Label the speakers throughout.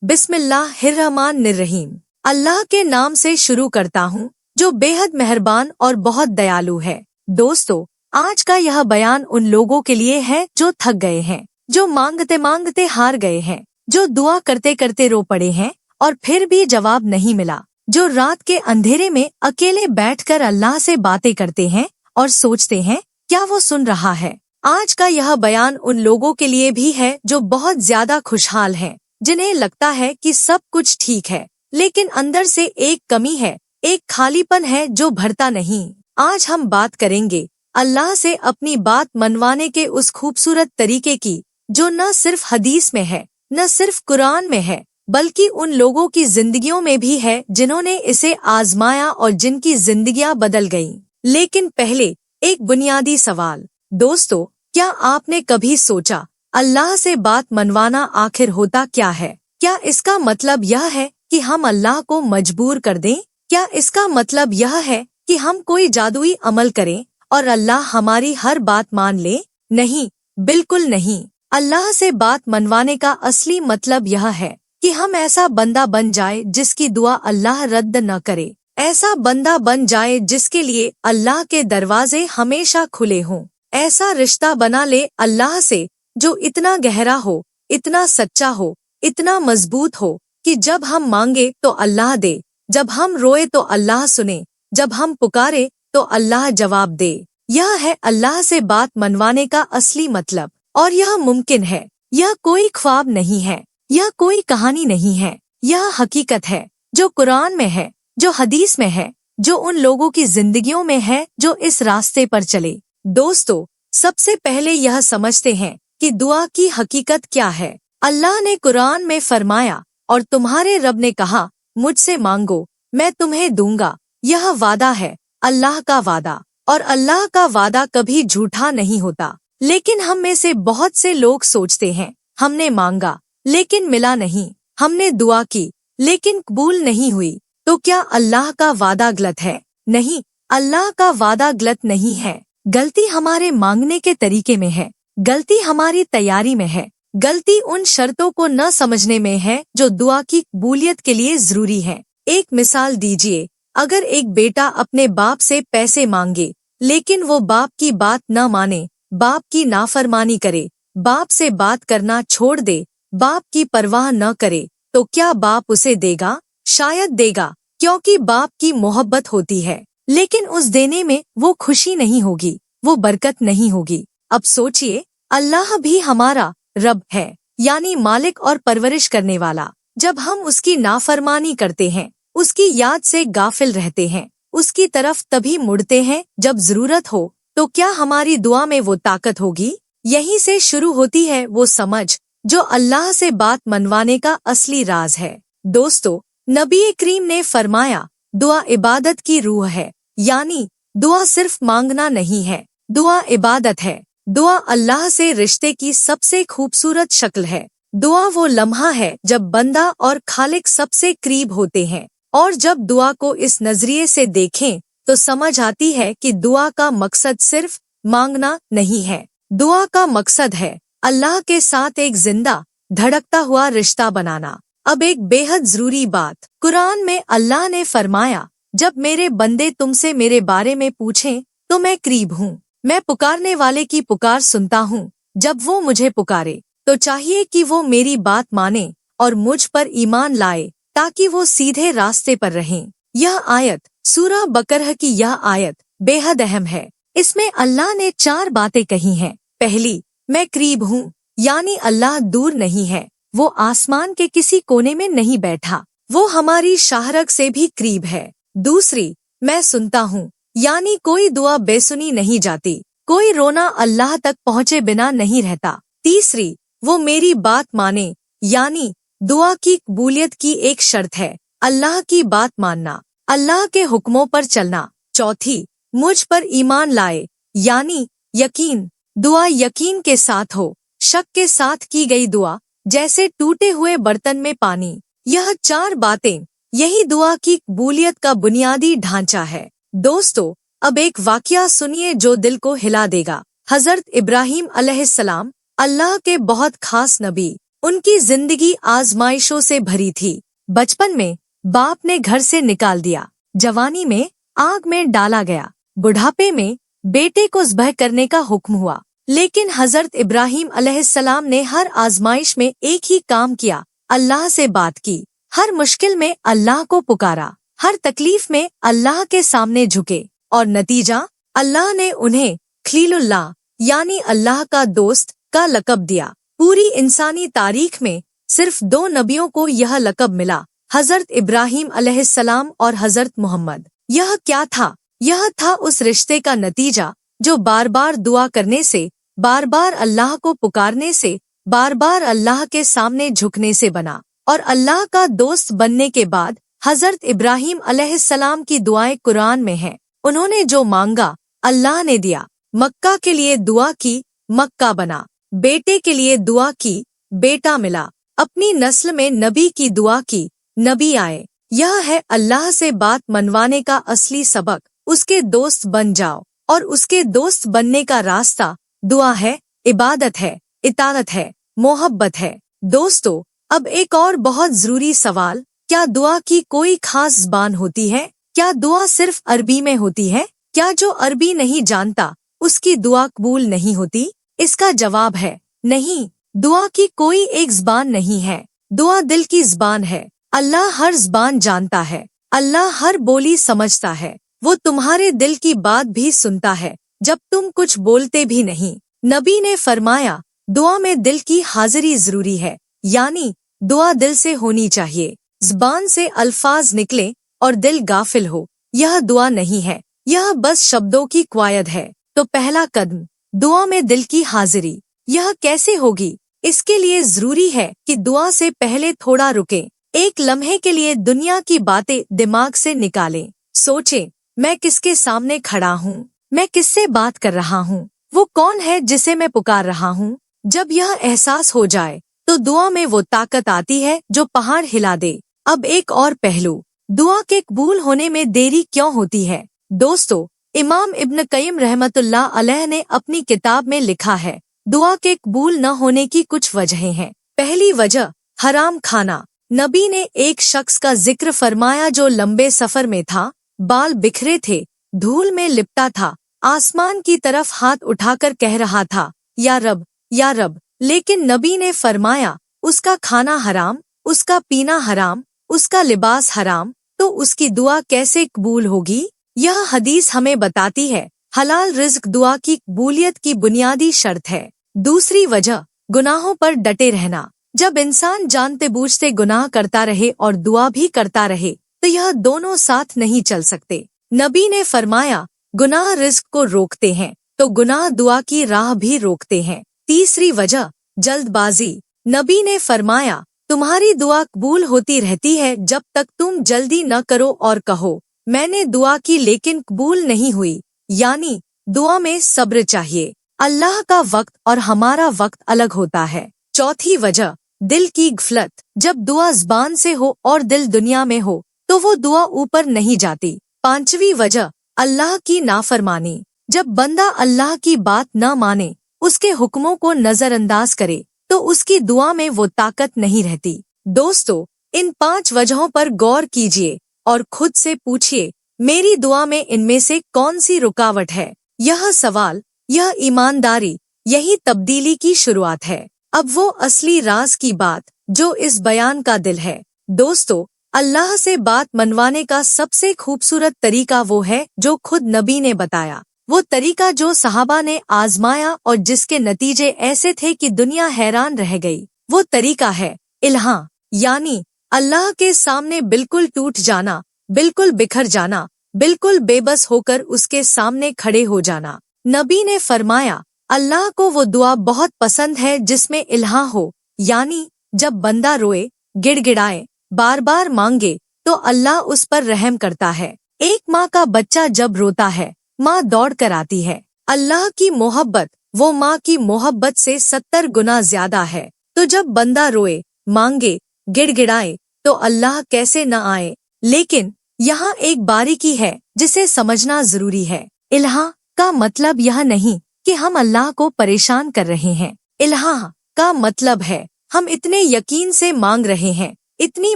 Speaker 1: बिस्मिल्लाहिर्रहमानिर्रहीम। अल्लाह के नाम से शुरू करता हूँ जो बेहद मेहरबान और बहुत दयालु है। दोस्तों, आज का यह बयान उन लोगों के लिए है जो थक गए हैं, जो मांगते मांगते हार गए हैं, जो दुआ करते करते रो पड़े हैं और फिर भी जवाब नहीं मिला, जो रात के अंधेरे में अकेले बैठकर अल्लाह से बातें करते हैं और सोचते हैं क्या वो सुन रहा है। आज का यह बयान उन लोगों के लिए भी है जो बहुत ज्यादा खुशहाल हैं, जिन्हें लगता है कि सब कुछ ठीक है, लेकिन अंदर से एक कमी है, एक खालीपन है जो भरता नहीं। आज हम बात करेंगे अल्लाह से अपनी बात मनवाने के उस खूबसूरत तरीके की जो न सिर्फ हदीस में है, न सिर्फ कुरान में है, बल्कि उन लोगों की जिंदगियों में भी है जिन्होंने इसे आजमाया और जिनकी जिंदगियां बदल गईं। लेकिन पहले एक बुनियादी सवाल। दोस्तों, क्या आपने कभी सोचा अल्लाह से बात मनवाना आखिर होता क्या है? क्या इसका मतलब यह है कि हम अल्लाह को मजबूर कर दें? क्या इसका मतलब यह है कि हम कोई जादुई अमल करें और अल्लाह हमारी हर बात मान ले? नहीं, बिल्कुल नहीं। अल्लाह से बात मनवाने का असली मतलब यह है कि हम ऐसा बंदा बन जाए जिसकी दुआ अल्लाह रद्द न करे, ऐसा बंदा बन जाए जिसके लिए अल्लाह के दरवाजे हमेशा खुले हों, ऐसा रिश्ता बना ले अल्लाह से जो इतना गहरा हो, इतना सच्चा हो, इतना मजबूत हो कि जब हम मांगे तो अल्लाह दे, जब हम रोए तो अल्लाह सुने, जब हम पुकारे तो अल्लाह जवाब दे। यह है अल्लाह से बात मनवाने का असली मतलब, और यह मुमकिन है। यह कोई ख्वाब नहीं है, यह कोई कहानी नहीं है, यह हकीकत है जो कुरान में है, जो हदीस में है, जो उन लोगों की जिंदगियों में है जो इस रास्ते पर चले। दोस्तों, सबसे पहले यह समझते हैं कि दुआ की हकीकत क्या है। अल्लाह ने कुरान में फरमाया, और तुम्हारे रब ने कहा मुझसे मांगो मैं तुम्हें दूंगा। यह वादा है, अल्लाह का वादा, और अल्लाह का वादा कभी झूठा नहीं होता। लेकिन हम में से बहुत से लोग सोचते हैं हमने मांगा लेकिन मिला नहीं, हमने दुआ की लेकिन कबूल नहीं हुई, तो क्या अल्लाह का वादा गलत है? नहीं, अल्लाह का वादा गलत नहीं है। गलती हमारे मांगने के तरीके में है, गलती हमारी तैयारी में है, गलती उन शर्तों को न समझने में है जो दुआ की कबूलियत के लिए जरूरी है। एक मिसाल दीजिए, अगर एक बेटा अपने बाप से पैसे मांगे लेकिन वो बाप की बात न माने, बाप की नाफरमानी करे, बाप से बात करना छोड़ दे, बाप की परवाह न करे, तो क्या बाप उसे देगा? शायद देगा, क्योंकि बाप की मोहब्बत होती है, लेकिन उस देने में वो खुशी नहीं होगी, वो बरकत नहीं होगी। अब सोचिए, अल्लाह भी हमारा रब है, यानी मालिक और परवरिश करने वाला। जब हम उसकी नाफरमानी करते हैं, उसकी याद से गाफिल रहते हैं, उसकी तरफ तभी मुड़ते हैं जब जरूरत हो, तो क्या हमारी दुआ में वो ताकत होगी? यहीं से शुरू होती है वो समझ जो अल्लाह से बात मनवाने का असली राज है। दोस्तों, नबी करीम ने फरमाया, दुआ इबादत की रूह है, यानी दुआ सिर्फ मांगना नहीं है, दुआ इबादत है। दुआ अल्लाह से रिश्ते की सबसे खूबसूरत शक्ल है। दुआ वो लम्हा है जब बंदा और खालिक सबसे करीब होते हैं, और जब दुआ को इस नजरिए से देखें तो समझ आती है कि दुआ का मकसद सिर्फ मांगना नहीं है। दुआ का मकसद है अल्लाह के साथ एक जिंदा धड़कता हुआ रिश्ता बनाना। अब एक बेहद जरूरी बात, कुरान में अल्लाह ने फरमाया, जब मेरे बंदे तुमसे मेरे बारे में पूछें तो मैं करीब हूँ, मैं पुकारने वाले की पुकार सुनता हूँ। जब वो मुझे पुकारे तो चाहिए कि वो मेरी बात माने और मुझ पर ईमान लाए, ताकि वो सीधे रास्ते पर रहें। यह आयत, सूरह बकरह की यह आयत बेहद अहम है। इसमें अल्लाह ने 4 बातें कही हैं। पहली, मैं करीब हूँ, यानी अल्लाह दूर नहीं है, वो आसमान के किसी कोने में नहीं बैठा, वो हमारी शाहरग से भी करीब है। दूसरी, मैं सुनता हूँ, यानी कोई दुआ बेसुनी नहीं जाती, कोई रोना अल्लाह तक पहुँचे बिना नहीं रहता। तीसरी, वो मेरी बात माने, यानी दुआ की कबूलियत की एक शर्त है अल्लाह की बात मानना, अल्लाह के हुक्मों पर चलना। चौथी, मुझ पर ईमान लाए, यानी यकीन, दुआ यकीन के साथ हो, शक के साथ की गई दुआ जैसे टूटे हुए बर्तन में पानी। यह 4 बातें, यही दुआ की कबूलियत का बुनियादी ढांचा है। दोस्तों, अब एक वाकया सुनिए जो दिल को हिला देगा। हजरत इब्राहिम अलैहिस्सलाम, अल्लाह के बहुत खास नबी, उनकी जिंदगी आजमाइशों से भरी थी। बचपन में बाप ने घर से निकाल दिया, जवानी में आग में डाला गया, बुढ़ापे में बेटे को ज़ब्ह करने का हुक्म हुआ। लेकिन हजरत इब्राहिम अलैहिस्सलाम ने हर आजमाइश में एक ही काम किया, अल्लाह से बात की। हर मुश्किल में अल्लाह को पुकारा, हर तकलीफ में अल्लाह के सामने झुके, और नतीजा अल्लाह ने उन्हें खलीलुल्लाह यानी अल्लाह का दोस्त का लक़ब दिया। पूरी इंसानी तारीख में सिर्फ 2 नबियों को यह लक़ब मिला, हजरत इब्राहिम अलैहिस्सलाम और हजरत मोहम्मद। यह क्या था? यह था उस रिश्ते का नतीजा जो बार बार दुआ करने से, बार बार अल्लाह को पुकारने से, बार बार अल्लाह के सामने झुकने से बना। और अल्लाह का दोस्त बनने के बाद हजरत इब्राहिम अलैहिस्सलाम की दुआएं कुरान में हैं। उन्होंने जो मांगा अल्लाह ने दिया। मक्का के लिए दुआ की, मक्का बना। बेटे के लिए दुआ की, बेटा मिला। अपनी नस्ल में नबी की दुआ की, नबी आए। यह है अल्लाह से बात मनवाने का असली सबक। उसके दोस्त बन जाओ, और उसके दोस्त बनने का रास्ता दुआ है, इबादत है, इताअत है, मोहब्बत है। दोस्तों, अब एक और बहुत जरूरी सवाल, क्या दुआ की कोई खास ज़बान होती है? क्या दुआ सिर्फ अरबी में होती है? क्या जो अरबी नहीं जानता उसकी दुआ कबूल नहीं होती? इसका जवाब है नहीं। दुआ की कोई एक ज़बान नहीं है, दुआ दिल की ज़बान है। अल्लाह हर ज़बान जानता है, अल्लाह हर बोली समझता है। वो तुम्हारे दिल की बात भी सुनता है जब तुम कुछ बोलते भी नहीं। नबी ने फरमाया, दुआ में दिल की हाजिरी जरूरी है, यानी दुआ दिल से होनी चाहिए। ज़बान से अल्फाज निकले और दिल गाफिल हो, यह दुआ नहीं है, यह बस शब्दों की क्वायद है। तो पहला कदम, दुआ में दिल की हाजिरी। यह कैसे होगी? इसके लिए जरूरी है कि दुआ से पहले थोड़ा रुकें, एक लम्हे के लिए दुनिया की बातें दिमाग से निकालें। सोचें, मैं किसके सामने खड़ा हूँ? मैं किससे बात कर रहा हूँ? वो कौन है जिसे मैं पुकार रहा हूँ? जब यह एहसास हो जाए तो दुआ में वो ताकत आती है जो पहाड़ हिला दे। अब एक और पहलू, दुआ के कबूल होने में देरी क्यों होती है? दोस्तों, इमाम इब्न क़य्यिम रहमतुल्लाह अलैह ने अपनी किताब में लिखा है, दुआ के कबूल न होने की कुछ वजहें हैं। पहली वजह, हराम खाना। नबी ने एक शख्स का जिक्र फरमाया जो लंबे सफर में था, बाल बिखरे थे, धूल में लिपटा था, आसमान की तरफ हाथ उठाकर कह रहा था, या रब, या रब। लेकिन नबी ने फरमाया, उसका खाना हराम, उसका पीना हराम, उसका लिबास हराम, तो उसकी दुआ कैसे कबूल होगी? यह हदीस हमें बताती है, हलाल रिज़्क दुआ की कबूलियत की बुनियादी शर्त है। दूसरी वजह, गुनाहों पर डटे रहना। जब इंसान जानते बूझते गुनाह करता रहे और दुआ भी करता रहे तो यह दोनों साथ नहीं चल सकते। नबी ने फरमाया, गुनाह रिज़्क को रोकते हैं तो गुनाह दुआ की राह भी रोकते हैं। तीसरी वजह, जल्दबाजी। नबी ने फरमाया, तुम्हारी दुआ कबूल होती रहती है जब तक तुम जल्दी न करो और कहो, मैंने दुआ की लेकिन कबूल नहीं हुई। यानी दुआ में सब्र चाहिए। अल्लाह का वक्त और हमारा वक्त अलग होता है। चौथी वजह, दिल की गफलत। जब दुआ ज़बान से हो और दिल दुनिया में हो तो वो दुआ ऊपर नहीं जाती। पांचवी वजह, अल्लाह की नाफरमानी। जब बंदा अल्लाह की बात न माने, उसके हुक्मों को नजरअंदाज करे तो उसकी दुआ में वो ताकत नहीं रहती। दोस्तों, इन 5 वजहों पर गौर कीजिए और खुद से पूछिए, मेरी दुआ में इनमें से कौन सी रुकावट है? यह सवाल, यह ईमानदारी, यही तब्दीली की शुरुआत है। अब वो असली राज की बात जो इस बयान का दिल है। दोस्तों, अल्लाह से बात मनवाने का सबसे खूबसूरत तरीका वो है जो खुद नबी ने बताया। वो तरीका जो सहाबा ने आजमाया और जिसके नतीजे ऐसे थे कि दुनिया हैरान रह गई। वो तरीका है इल्हा, यानी अल्लाह के सामने बिल्कुल टूट जाना, बिल्कुल बिखर जाना, बिल्कुल बेबस होकर उसके सामने खड़े हो जाना। नबी ने फरमाया, अल्लाह को वो दुआ बहुत पसंद है जिसमें इल्हा हो, यानी जब बंदा रोए, गिड़गिड़ाए, बार बार मांगे तो अल्लाह उस पर रहम करता है। एक माँ का बच्चा जब रोता है, माँ दौड़ कर आती है। अल्लाह की मोहब्बत वो माँ की मोहब्बत से 70 गुना ज्यादा है। तो जब बंदा रोए, मांगे, गिड़गिड़ाए तो अल्लाह कैसे न आए। लेकिन यहाँ एक बारीकी है जिसे समझना जरूरी है। इल्हा का मतलब यह नहीं कि हम अल्लाह को परेशान कर रहे हैं। इल्हा का मतलब है हम इतने यकीन से मांग रहे हैं, इतनी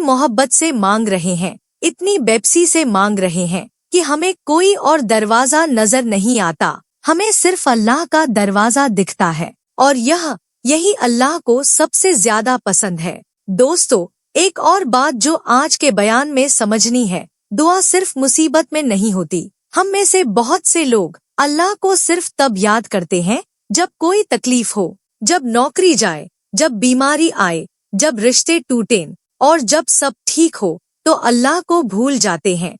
Speaker 1: मोहब्बत से मांग रहे हैं, इतनी बेपसी से मांग रहे हैं कि हमें कोई और दरवाजा नजर नहीं आता। हमें सिर्फ अल्लाह का दरवाजा दिखता है और यही अल्लाह को सबसे ज्यादा पसंद है। दोस्तों, एक और बात जो आज के बयान में समझनी है, दुआ सिर्फ मुसीबत में नहीं होती। हम में से बहुत से लोग अल्लाह को सिर्फ तब याद करते हैं जब कोई तकलीफ हो, जब नौकरी जाए, जब बीमारी आए, जब रिश्ते टूटे और जब सब ठीक हो तो अल्लाह को भूल जाते हैं।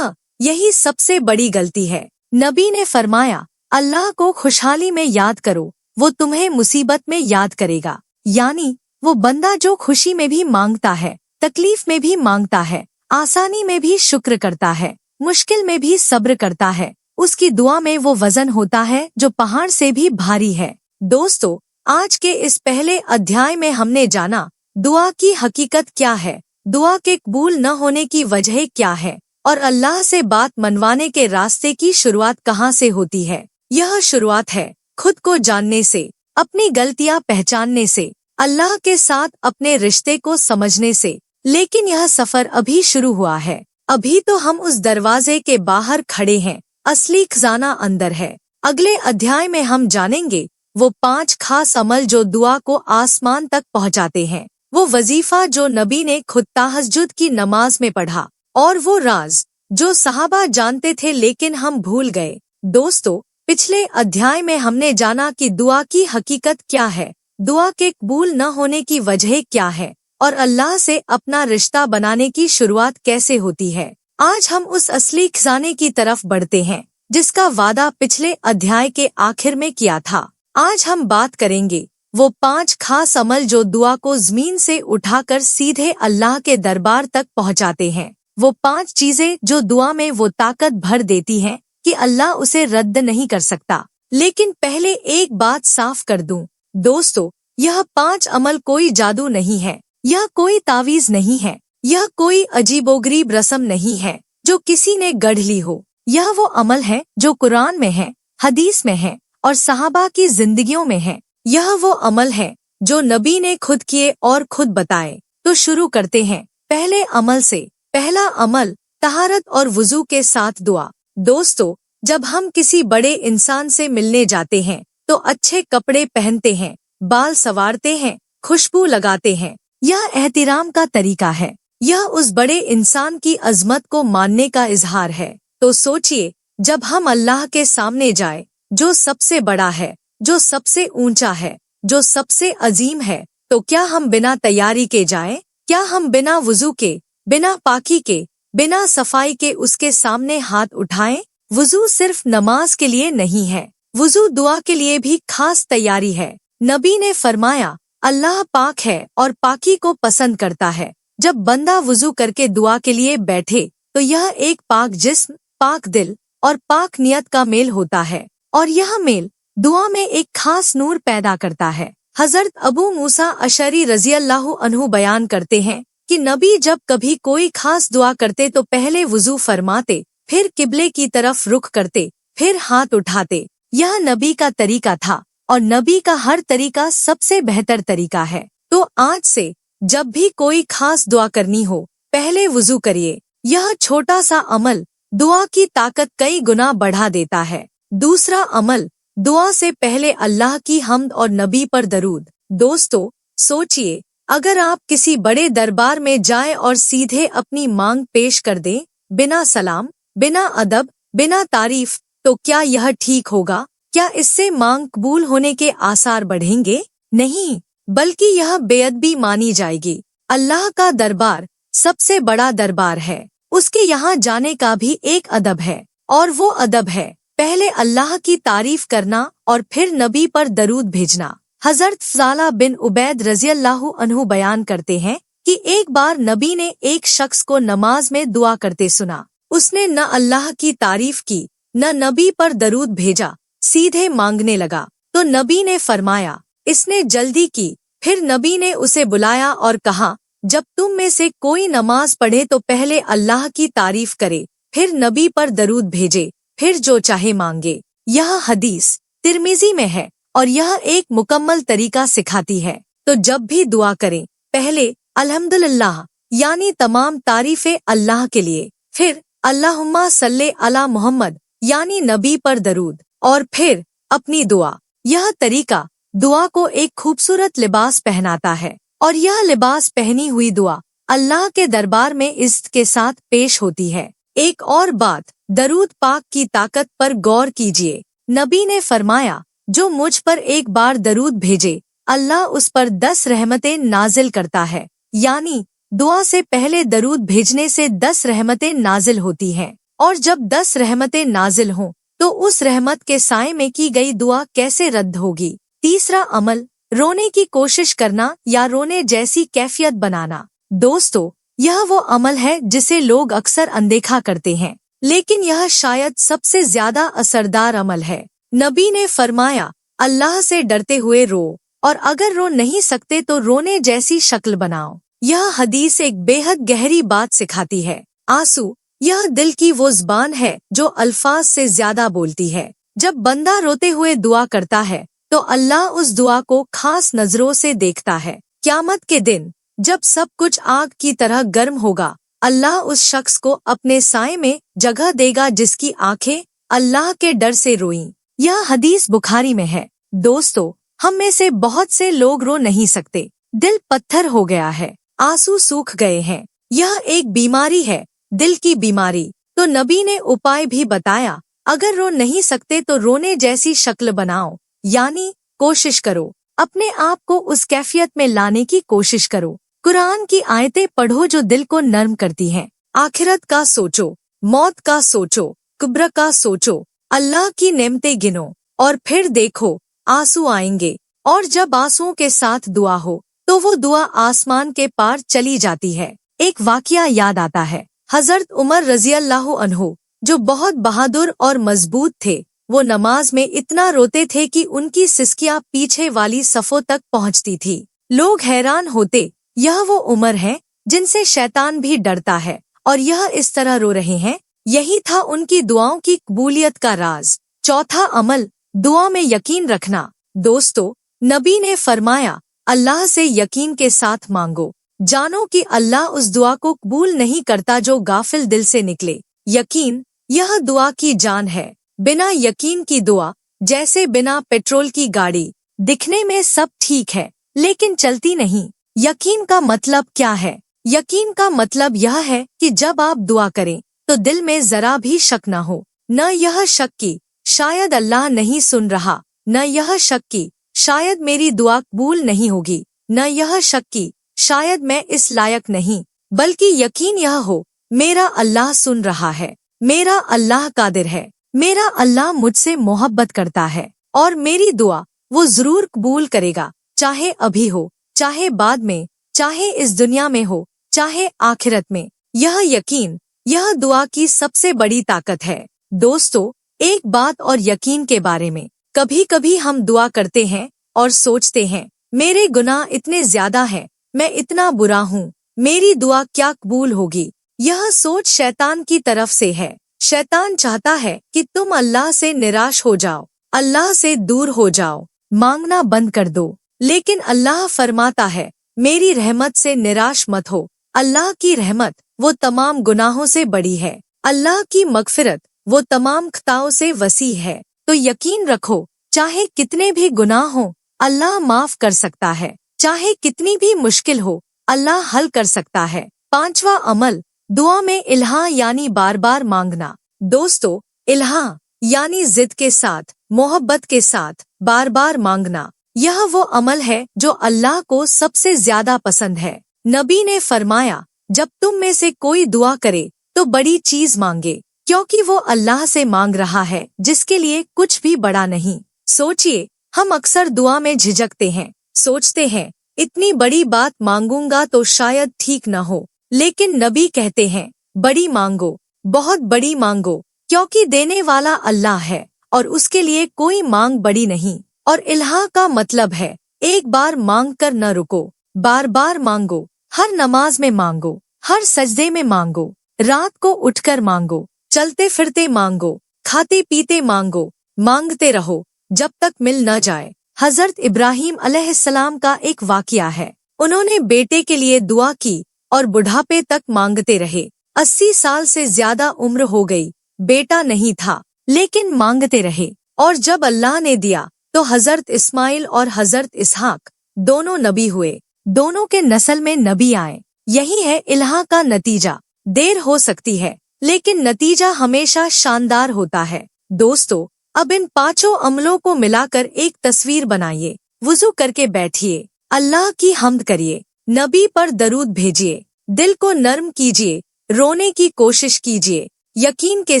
Speaker 1: यही सबसे बड़ी गलती है। नबी ने फरमाया, अल्लाह को खुशहाली में याद करो, वो तुम्हें मुसीबत में याद करेगा। यानी वो बंदा जो खुशी में भी मांगता है, तकलीफ में भी मांगता है, आसानी में भी शुक्र करता है, मुश्किल में भी सब्र करता है, उसकी दुआ में वो वजन होता है जो पहाड़ से भी भारी है। दोस्तों, आज के इस पहले अध्याय में हमने जाना दुआ की हकीकत क्या है, दुआ के कबूल न होने की वजह क्या है और अल्लाह से बात मनवाने के रास्ते की शुरुआत कहाँ से होती है। यह शुरुआत है खुद को जानने से, अपनी गलतियाँ पहचानने से, अल्लाह के साथ अपने रिश्ते को समझने से। लेकिन यह सफर अभी शुरू हुआ है, अभी तो हम उस दरवाजे के बाहर खड़े हैं, असली खजाना अंदर है। अगले अध्याय में हम जानेंगे वो 5 खास अमल जो दुआ को आसमान तक पहुंचाते हैं, वो वजीफा जो नबी ने खुद तहज्जुद की नमाज में पढ़ा और वो राज जो सहाबा जानते थे लेकिन हम भूल गए। दोस्तों, पिछले अध्याय में हमने जाना कि दुआ की हकीकत क्या है, दुआ के कबूल न होने की वजह क्या है और अल्लाह से अपना रिश्ता बनाने की शुरुआत कैसे होती है। आज हम उस असली खजाने की तरफ बढ़ते हैं जिसका वादा पिछले अध्याय के आखिर में किया था। आज हम बात करेंगे वो 5 खास अमल जो दुआ को जमीन से उठाकर सीधे अल्लाह के दरबार तक पहुंचाते हैं। वो 5 चीजें जो दुआ में वो ताकत भर देती हैं कि अल्लाह उसे रद्द नहीं कर सकता। लेकिन पहले एक बात साफ कर दूं, दोस्तों, यह 5 अमल कोई जादू नहीं है, यह कोई तावीज नहीं है, यह कोई अजीबोगरीब रस्म नहीं है जो किसी ने गढ़ ली हो। यह वो अमल है जो कुरान में है, हदीस में है और सहाबा की जिंदगियों में है। यह वो अमल है जो नबी ने खुद किए और खुद बताए। तो शुरू करते हैं पहले अमल से। पहला अमल, तहारत और वुजू के साथ दुआ। दोस्तों, जब हम किसी बड़े इंसान से मिलने जाते हैं तो अच्छे कपड़े पहनते हैं, बाल संवारते हैं, खुशबू लगाते हैं। यह एहतिराम का तरीका है, यह उस बड़े इंसान की अजमत को मानने का इजहार है। तो सोचिए, जब हम अल्लाह के सामने जाए जो सबसे बड़ा है, जो सबसे ऊंचा है, जो सबसे अजीम है, तो क्या हम बिना तैयारी के जाएं? क्या हम बिना वुजू के, बिना पाकी के, बिना सफाई के उसके सामने हाथ उठाएं? वुजू सिर्फ नमाज के लिए नहीं है, वुजू दुआ के लिए भी खास तैयारी है। नबी ने फरमाया, अल्लाह पाक है और पाकी को पसंद करता है। जब बंदा वुजू करके दुआ के लिए बैठे तो यह एक पाक जिस्म, पाक दिल और पाक नियत का मेल होता है और यह मेल दुआ में एक खास नूर पैदा करता है। हजरत अबू मूसा अशरी रजी अल्लाहु अन्हु बयान करते हैं कि नबी जब कभी कोई खास दुआ करते तो पहले वुजू फरमाते, फिर किबले की तरफ रुख करते, फिर हाथ उठाते। यह नबी का तरीका था और नबी का हर तरीका सबसे बेहतर तरीका है। तो आज से जब भी कोई खास दुआ करनी हो, पहले वुजू करिए। यह छोटा सा अमल दुआ की ताकत कई गुना बढ़ा देता है। दूसरा अमल, दुआ से पहले अल्लाह की हम्द और नबी पर दरूद। दोस्तों, सोचिए, अगर आप किसी बड़े दरबार में जाएं और सीधे अपनी मांग पेश कर दें, बिना सलाम, बिना अदब, बिना तारीफ, तो क्या यह ठीक होगा? क्या इससे मांग कबूल होने के आसार बढ़ेंगे? नहीं, बल्कि यह बेअदबी मानी जाएगी। अल्लाह का दरबार सबसे बड़ा दरबार है, उसके यहाँ जाने का भी एक अदब है और वो अदब है पहले अल्लाह की तारीफ करना और फिर नबी पर दरूद भेजना। हजरत फ़ज़ाला बिन उबैद रज़ी अल्लाहु अन्हु बयान करते हैं कि एक बार नबी ने एक शख्स को नमाज में दुआ करते सुना। उसने न अल्लाह की तारीफ की, न नबी पर दरूद भेजा, सीधे मांगने लगा। तो नबी ने फरमाया, इसने जल्दी की। फिर नबी ने उसे बुलाया और कहा, जब तुम में से कोई नमाज पढ़े तो पहले अल्लाह की तारीफ करे, फिर नबी पर दरूद भेजे, फिर जो चाहे मांगे। यह हदीस तिर्मिज़ी में है और यह एक मुकम्मल तरीका सिखाती है तो जब भी दुआ करें पहले अल्हम्दुलिल्लाह यानी तमाम तारीफें अल्लाह के लिए, फिर अल्लाहुम्मा सल्ले अला मोहम्मद यानी नबी पर दरूद, और फिर अपनी दुआ। यह तरीका दुआ को एक खूबसूरत लिबास पहनाता है और यह लिबास पहनी हुई दुआ अल्लाह के दरबार में इज्जत के साथ पेश होती है। एक और बात, दरूद पाक की ताकत पर गौर कीजिए। नबी ने फरमाया, जो मुझ पर एक बार दरूद भेजे अल्लाह उस पर 10 रहमतें नाजिल करता है, यानी दुआ से पहले दरूद भेजने से 10 रहमतें नाजिल होती हैं, और जब 10 रहमतें नाजिल हों तो उस रहमत के साए में की गई दुआ कैसे रद्द होगी। तीसरा अमल, रोने की कोशिश करना या रोने जैसी कैफियत बनाना। दोस्तों, यह वो अमल है जिसे लोग अक्सर अनदेखा करते हैं, लेकिन यह शायद सबसे ज्यादा असरदार अमल है। नबी ने फरमाया, अल्लाह से डरते हुए रो, और अगर रो नहीं सकते तो रोने जैसी शक्ल बनाओ। यह हदीस एक बेहद गहरी बात सिखाती है। आंसू, यह दिल की वो ज़बान है जो अल्फाज से ज्यादा बोलती है। जब बंदा रोते हुए दुआ करता है तो अल्लाह उस दुआ को खास नजरों से देखता है। क़यामत के दिन जब सब कुछ आग की तरह गर्म होगा, अल्लाह उस शख्स को अपने साए में जगह देगा जिसकी आंखें अल्लाह के डर से रोईं। यह हदीस बुखारी में है। दोस्तों, हम में से बहुत से लोग रो नहीं सकते, दिल पत्थर हो गया है, आंसू सूख गए हैं। यह एक बीमारी है, दिल की बीमारी। तो नबी ने उपाय भी बताया, अगर रो नहीं सकते तो रोने जैसी शक्ल बनाओ, यानी कोशिश करो, अपने आप को उस कैफियत में लाने की कोशिश करो। कुरान की आयतें पढ़ो जो दिल को नर्म करती हैं। आखिरत का सोचो, मौत का सोचो, कब्र का सोचो, अल्लाह की नेमतें गिनो, और फिर देखो आंसू आएंगे। और जब आंसुओं के साथ दुआ हो तो वो दुआ आसमान के पार चली जाती है। एक वाकया याद आता है। हजरत उमर रजी अल्लाह अन्हु, जो बहुत बहादुर और मजबूत थे, वो नमाज में इतना रोते थे कि उनकी सिसकियां पीछे वाली सफों तक पहुंचती थी। लोग हैरान होते, यह वो उमर है जिनसे शैतान भी डरता है और यह इस तरह रो रहे हैं। यही था उनकी दुआओं की कबूलियत का राज। चौथा अमल, दुआ में यकीन रखना। दोस्तों, नबी ने फरमाया, अल्लाह से यकीन के साथ मांगो, जानो कि अल्लाह उस दुआ को कबूल नहीं करता जो गाफिल दिल से निकले। यकीन, यह दुआ की जान है। बिना यकीन की दुआ जैसे बिना पेट्रोल की गाड़ी, दिखने में सब ठीक है लेकिन चलती नहीं। यकीन का मतलब क्या है? यकीन का मतलब यह है कि जब आप दुआ करें तो दिल में जरा भी शक न हो, न यह शक की शायद अल्लाह नहीं सुन रहा, न यह शक की शायद मेरी दुआ कबूल नहीं होगी, न यह शक की शायद मैं इस लायक नहीं, बल्कि यकीन यह हो, मेरा अल्लाह सुन रहा है, मेरा अल्लाह कादिर है, मेरा अल्लाह मुझसे मोहब्बत करता है और मेरी दुआ वो जरूर कबूल करेगा, चाहे अभी हो, चाहे बाद में, चाहे इस दुनिया में हो, चाहे आखिरत में। यह यकीन, यह दुआ की सबसे बड़ी ताकत है। दोस्तों, एक बात और यकीन के बारे में, कभी कभी हम दुआ करते हैं और सोचते हैं, मेरे गुनाह इतने ज्यादा हैं, मैं इतना बुरा हूँ, मेरी दुआ क्या कबूल होगी। यह सोच शैतान की तरफ से है। शैतान चाहता है कि तुम अल्लाह से निराश हो जाओ, अल्लाह से दूर हो जाओ, मांगना बंद कर दो। लेकिन अल्लाह फरमाता है, मेरी रहमत से निराश मत हो। अल्लाह की रहमत वो तमाम गुनाहों से बड़ी है, अल्लाह की मगफिरत वो तमाम खताओं से वसी है। तो यकीन रखो, चाहे कितने भी गुनाह हो, अल्लाह माफ कर सकता है, चाहे कितनी भी मुश्किल हो, अल्लाह हल कर सकता है। पांचवा अमल, दुआ में इल्हा यानी बार बार मांगना। दोस्तों, इल्हा यानी जिद के साथ, मोहब्बत के साथ बार बार मांगना। यह वो अमल है जो अल्लाह को सबसे ज्यादा पसंद है। नबी ने फरमाया, जब तुम में से कोई दुआ करे तो बड़ी चीज मांगे, क्योंकि वो अल्लाह से मांग रहा है जिसके लिए कुछ भी बड़ा नहीं। सोचिए, हम अक्सर दुआ में झिझकते हैं, सोचते हैं इतनी बड़ी बात मांगूंगा तो शायद ठीक न हो, लेकिन नबी कहते हैं, बड़ी मांगो, बहुत बड़ी मांगो, क्योंकि देने वाला अल्लाह है और उसके लिए कोई मांग बड़ी नहीं। और इल्हा का मतलब है, एक बार मांग कर न रुको, बार बार मांगो, हर नमाज में मांगो, हर सजदे में मांगो, रात को उठकर मांगो, चलते फिरते मांगो, खाते पीते मांगो, मांगते रहो जब तक मिल न जाए। हजरत इब्राहीम अलैहिस्सलाम का एक वाकया है। उन्होंने बेटे के लिए दुआ की और बुढ़ापे तक मांगते रहे। 80 साल से ज्यादा उम्र हो गई, बेटा नहीं था, लेकिन मांगते रहे। और जब अल्लाह ने दिया तो हजरत इस्माइल और हजरत इसहाक दोनों नबी हुए। दोनों के नस्ल में नबी आए। यही है इल्हा का नतीजा। देर हो सकती है, लेकिन नतीजा हमेशा शानदार होता है। दोस्तों, अब इन 5 अमलों को मिलाकर एक तस्वीर बनाइए। वुजू करके बैठिए, अल्लाह की हम्द करिए, नबी पर दरूद भेजिए, दिल को नर्म कीजिए, रोने की कोशिश कीजिए, यकीन के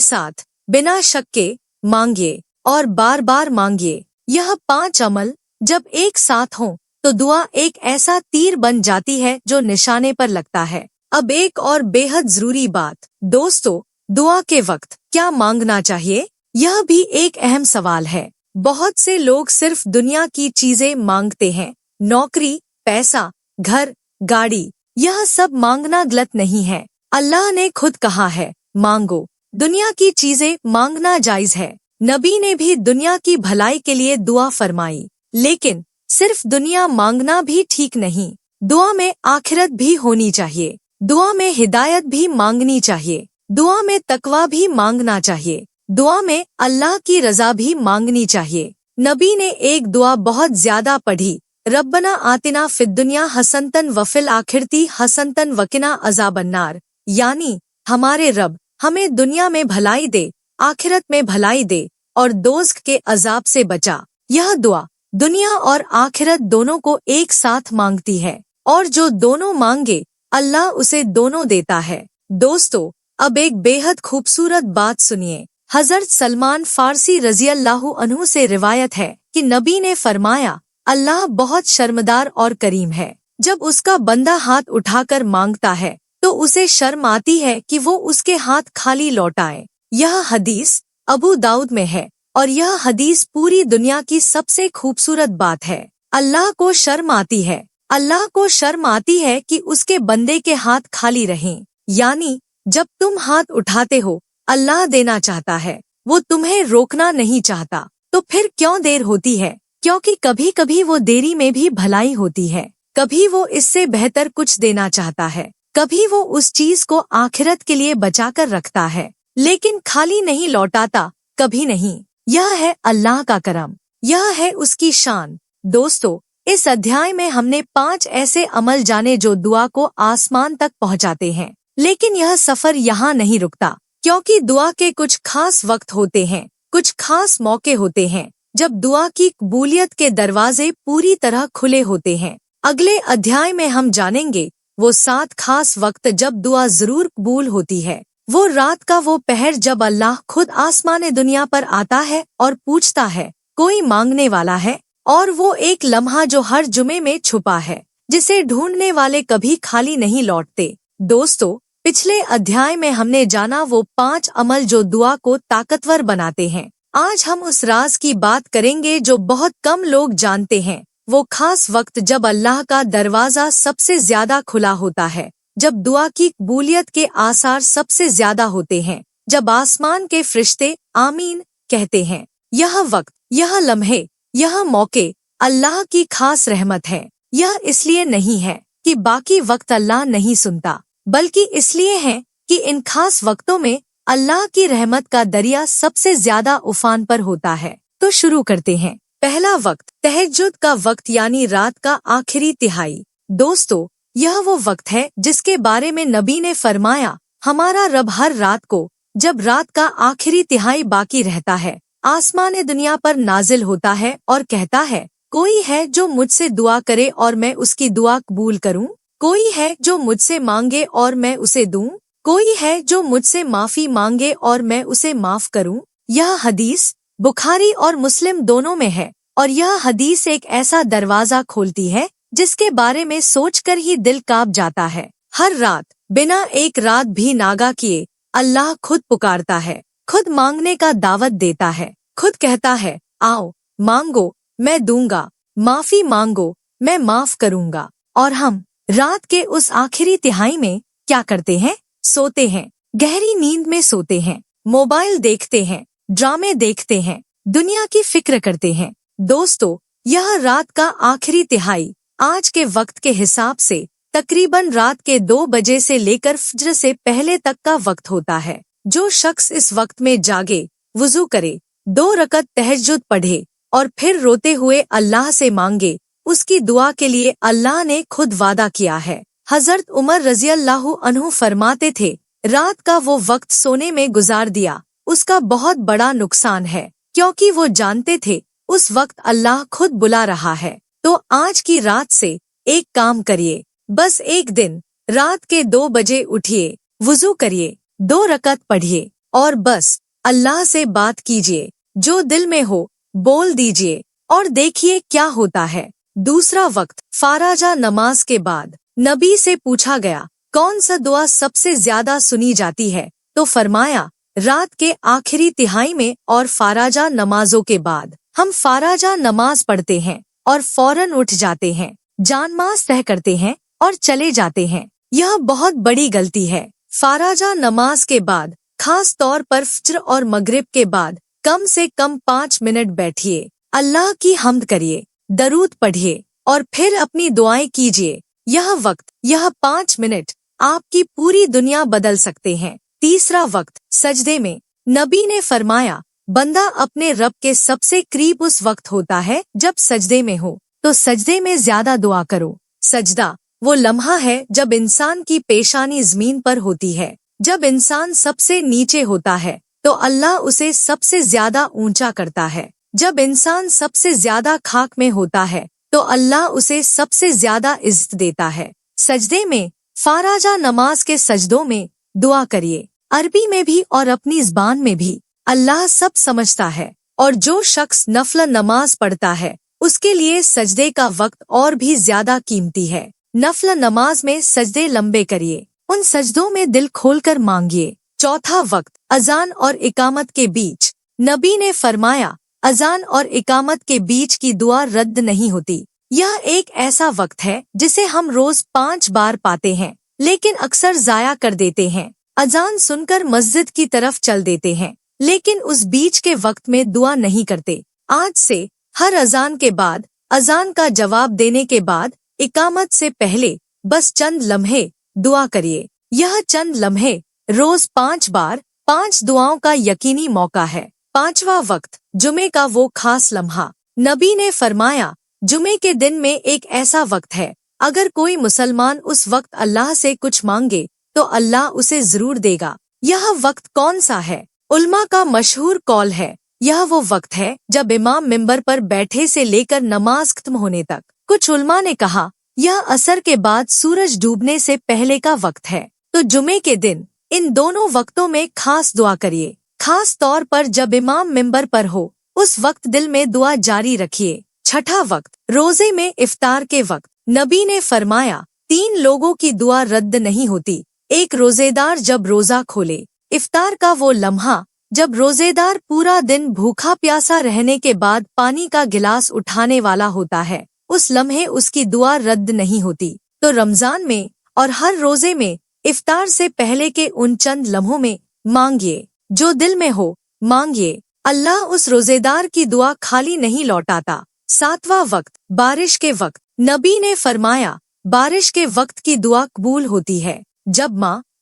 Speaker 1: साथ बिना शक के मांगिए और बार बार मांगिए। यह 5 अमल जब एक साथ हों तो दुआ एक ऐसा तीर बन जाती है जो निशाने पर लगता है। अब एक और बेहद जरूरी बात, दोस्तों, दुआ के वक्त क्या मांगना चाहिए? यह भी एक अहम सवाल है। बहुत से लोग सिर्फ दुनिया की चीजें मांगते हैं, नौकरी, पैसा, घर, गाड़ी। यह सब मांगना गलत नहीं है। अल्लाह ने खुद कहा है, मांगो। दुनिया की चीजें मांगना जायज है। नबी ने भी दुनिया की भलाई के लिए दुआ फरमाई। लेकिन सिर्फ दुनिया मांगना भी ठीक नहीं। दुआ में आखिरत भी होनी चाहिए। दुआ में हिदायत भी मांगनी चाहिए। दुआ में तकवा भी मांगना चाहिए। दुआ में अल्लाह की रजा भी मांगनी चाहिए। नबी ने एक दुआ बहुत ज्यादा पढ़ी, रब्बना आतिना फिद दुनिया हसनतन वफिल आखिरती हसनतन वकिना अजाबन्नार, यानी हमारे रब हमें दुनिया में भलाई दे, आखिरत में भलाई दे और दोज़ख के अजाब से बचा। यह दुआ दुनिया और आखिरत दोनों को एक साथ मांगती है, और जो दोनों मांगे अल्लाह उसे दोनों देता है। दोस्तों, अब एक बेहद खूबसूरत बात सुनिए। हजरत सलमान फारसी रज़ियल्लाहु अन्हु से रिवायत है कि नबी ने फरमाया, अल्लाह बहुत शर्मदार और करीम है। जब उसका बंदा हाथ उठाकर मांगता है तो उसे शर्म आती है कि वो उसके हाथ खाली लौटाए। यह हदीस अबू दाऊद में है और यह हदीस पूरी दुनिया की सबसे खूबसूरत बात है। अल्लाह को शर्म आती है, अल्लाह को शर्म आती है कि उसके बंदे के हाथ खाली रहें। यानी जब तुम हाथ उठाते हो, अल्लाह देना चाहता है, वो तुम्हें रोकना नहीं चाहता। तो फिर क्यों देर होती है? क्योंकि कभी कभी वो देरी में भी भलाई होती है। कभी वो इससे बेहतर कुछ देना चाहता है, कभी वो उस चीज को आखिरत के लिए बचाकर रखता है, लेकिन खाली नहीं लौटाता, कभी नहीं। यह है अल्लाह का करम, यह है उसकी शान। दोस्तों, इस अध्याय में हमने 5 ऐसे अमल जाने जो दुआ को आसमान तक पहुंचाते हैं। लेकिन यह सफर यहाँ नहीं रुकता, क्योंकि दुआ के कुछ खास वक्त होते हैं, कुछ खास मौके होते हैं जब दुआ की कबूलियत के दरवाजे पूरी तरह खुले होते हैं। अगले अध्याय में हम जानेंगे वो 7 खास वक्त जब दुआ जरूर कबूल होती है। वो रात का वो पहर जब अल्लाह खुद आसमान दुनिया पर आता है और पूछता है, कोई मांगने वाला है? और वो एक लम्हा जो हर जुमे में छुपा है, जिसे ढूंढने वाले कभी खाली नहीं लौटते। दोस्तों, पिछले अध्याय में हमने जाना वो 5 अमल जो दुआ को ताकतवर बनाते हैं। आज हम उस राज की बात करेंगे जो बहुत कम लोग जानते हैं। वो खास वक्त जब अल्लाह का दरवाजा सबसे ज्यादा खुला होता है, जब दुआ की कबूलियत के आसार सबसे ज्यादा होते हैं, जब आसमान के फरिश्ते आमीन कहते हैं। यह वक्त, यह लम्हे, यह मौके अल्लाह की खास रहमत है। यह इसलिए नहीं है कि बाकी वक्त अल्लाह नहीं सुनता, बल्कि इसलिए है कि इन खास वक्तों में अल्लाह की रहमत का दरिया सबसे ज्यादा उफान पर होता है। तो शुरू करते हैं। पहला वक्त, तहज्जुद का वक्त, यानी रात का आखिरी तिहाई। दोस्तों, यह वो वक्त है जिसके बारे में नबी ने फरमाया, हमारा रब हर रात को, जब रात का आखिरी तिहाई बाकी रहता है, आसमान दुनिया पर नाजिल होता है और कहता है, कोई है जो मुझसे दुआ करे और मैं उसकी दुआ कबूल करूं? कोई है जो मुझसे मांगे और मैं उसे दूं? कोई है जो मुझसे माफी मांगे और मैं उसे माफ करूं? यह हदीस बुखारी और मुस्लिम दोनों में है, और यह हदीस एक ऐसा दरवाजा खोलती है जिसके बारे में सोचकर ही दिल कांप जाता है। हर रात बिना एक रात भी नागा किए अल्लाह खुद पुकारता है, खुद मांगने का दावत देता है, खुद कहता है, आओ मांगो मैं दूंगा, माफी मांगो मैं माफ करूंगा। और हम रात के उस आखिरी तिहाई में क्या करते हैं? सोते हैं, गहरी नींद में सोते हैं, मोबाइल देखते हैं, ड्रामे देखते हैं, दुनिया की फिक्र करते हैं। दोस्तों, यह रात का आखिरी तिहाई आज के वक्त के हिसाब से तकरीबन रात के 2 बजे से लेकर फज्र से पहले तक का वक्त होता है। जो शख्स इस वक्त में जागे, वुजू करे, 2 रकत तहज्जुद पढ़े और फिर रोते हुए अल्लाह से मांगे, उसकी दुआ के लिए अल्लाह ने खुद वादा किया है। हजरत उमर रज़ियल्लाहु अन्हु फरमाते थे, रात का वो वक्त सोने में गुजार दिया उसका बहुत बड़ा नुकसान है, क्योंकि वो जानते थे उस वक्त अल्लाह खुद बुला रहा है। तो आज की रात से एक काम करिए, बस एक दिन रात के 2 बजे उठिए, वुजू करिए, 2 रकत पढ़िए और बस अल्लाह से बात कीजिए, जो दिल में हो बोल दीजिए और देखिए क्या होता है। दूसरा वक्त फाराजा नमाज के बाद नबी से पूछा गया, कौन सा दुआ सबसे ज्यादा सुनी जाती है? तो फरमाया, रात के आखिरी तिहाई में और फाराजा नमाजों के बाद। हम फाराजा नमाज पढ़ते हैं और फौरन उठ जाते हैं, जानमाज तय करते हैं और चले जाते हैं। यह बहुत बड़ी गलती है। फाराजा नमाज के बाद, खास तौर पर फज्र और मगरिब के बाद कम से कम 5 मिनट बैठिए, अल्लाह की हम्द करिए, दरूद पढ़िए और फिर अपनी दुआएं कीजिए। यह वक्त, यह 5 मिनट आपकी पूरी दुनिया बदल सकते हैं। तीसरा वक्त सजदे में। नबी ने फरमाया, बंदा अपने रब के सबसे करीब उस वक्त होता है जब सजदे में हो, तो सजदे में ज्यादा दुआ करो। सजदा वो लम्हा है जब इंसान की पेशानी जमीन पर होती है। जब इंसान सबसे नीचे होता है तो अल्लाह उसे सबसे ज्यादा ऊंचा करता है। जब इंसान सबसे ज्यादा खाक में होता है तो अल्लाह उसे सबसे ज्यादा इज्जत देता है। सजदे में, फाराजा नमाज के सजदों में दुआ करिए, अरबी में भी और अपनी ज़बान में भी। अल्लाह सब समझता है। और जो शख्स नफल नमाज पढ़ता है उसके लिए सजदे का वक्त और भी ज्यादा कीमती है। नफल नमाज में सजदे लंबे करिए, उन सजदों में दिल खोलकर मांगिए। चौथा वक्त अजान और इकामत के बीच। नबी ने फरमाया, अजान और इकामत के बीच की दुआ रद्द नहीं होती। यह एक ऐसा वक्त है जिसे हम रोज 5 बार पाते हैं, लेकिन अक्सर जाया कर देते हैं। अजान सुनकर मस्जिद की तरफ चल देते हैं, लेकिन उस बीच के वक्त में दुआ नहीं करते। आज से हर अजान के बाद, अजान का जवाब देने के बाद, इकामत से पहले बस चंद लम्हे दुआ करिए। यह चंद लम्हे रोज 5 बार 5 दुआओं का यकीनी मौका है। पांचवा वक्त जुमे का वो खास लम्हा। नबी ने फरमाया, जुमे के दिन में एक ऐसा वक्त है, अगर कोई मुसलमान उस वक्त अल्लाह से कुछ मांगे तो अल्लाह उसे जरूर देगा। यह वक्त कौन सा है? उल्मा का मशहूर कौल है, यह वो वक्त है जब इमाम मिंबर पर बैठे से लेकर नमाज खत्म होने तक। कुछ उल्मा ने कहा, यह असर के बाद सूरज डूबने से पहले का वक्त है। तो जुमे के दिन इन दोनों वक्तों में खास दुआ करिए, खास तौर पर जब इमाम मिंबर पर हो, उस वक्त दिल में दुआ जारी रखिए। छठा वक्त रोजे में इफ्तार के वक्त। नबी ने फरमाया, 3 लोगों की दुआ रद्द नहीं होती। एक रोजेदार जब रोजा खोले, इफ्तार का वो लम्हा जब रोजेदार पूरा दिन भूखा प्यासा रहने के बाद पानी का गिलास उठाने वाला होता है, उस लम्हे उसकी दुआ रद्द नहीं होती। तो रमजान में और हर रोजे में इफ्तार से पहले के उन चंद लम्हों में मांगिए, जो दिल में हो मांगिए। अल्लाह उस रोजेदार की दुआ खाली नहीं लौटाता। 7वां वक्त बारिश के वक्त। नबी ने फरमाया, बारिश के वक्त की दुआ कबूल होती है।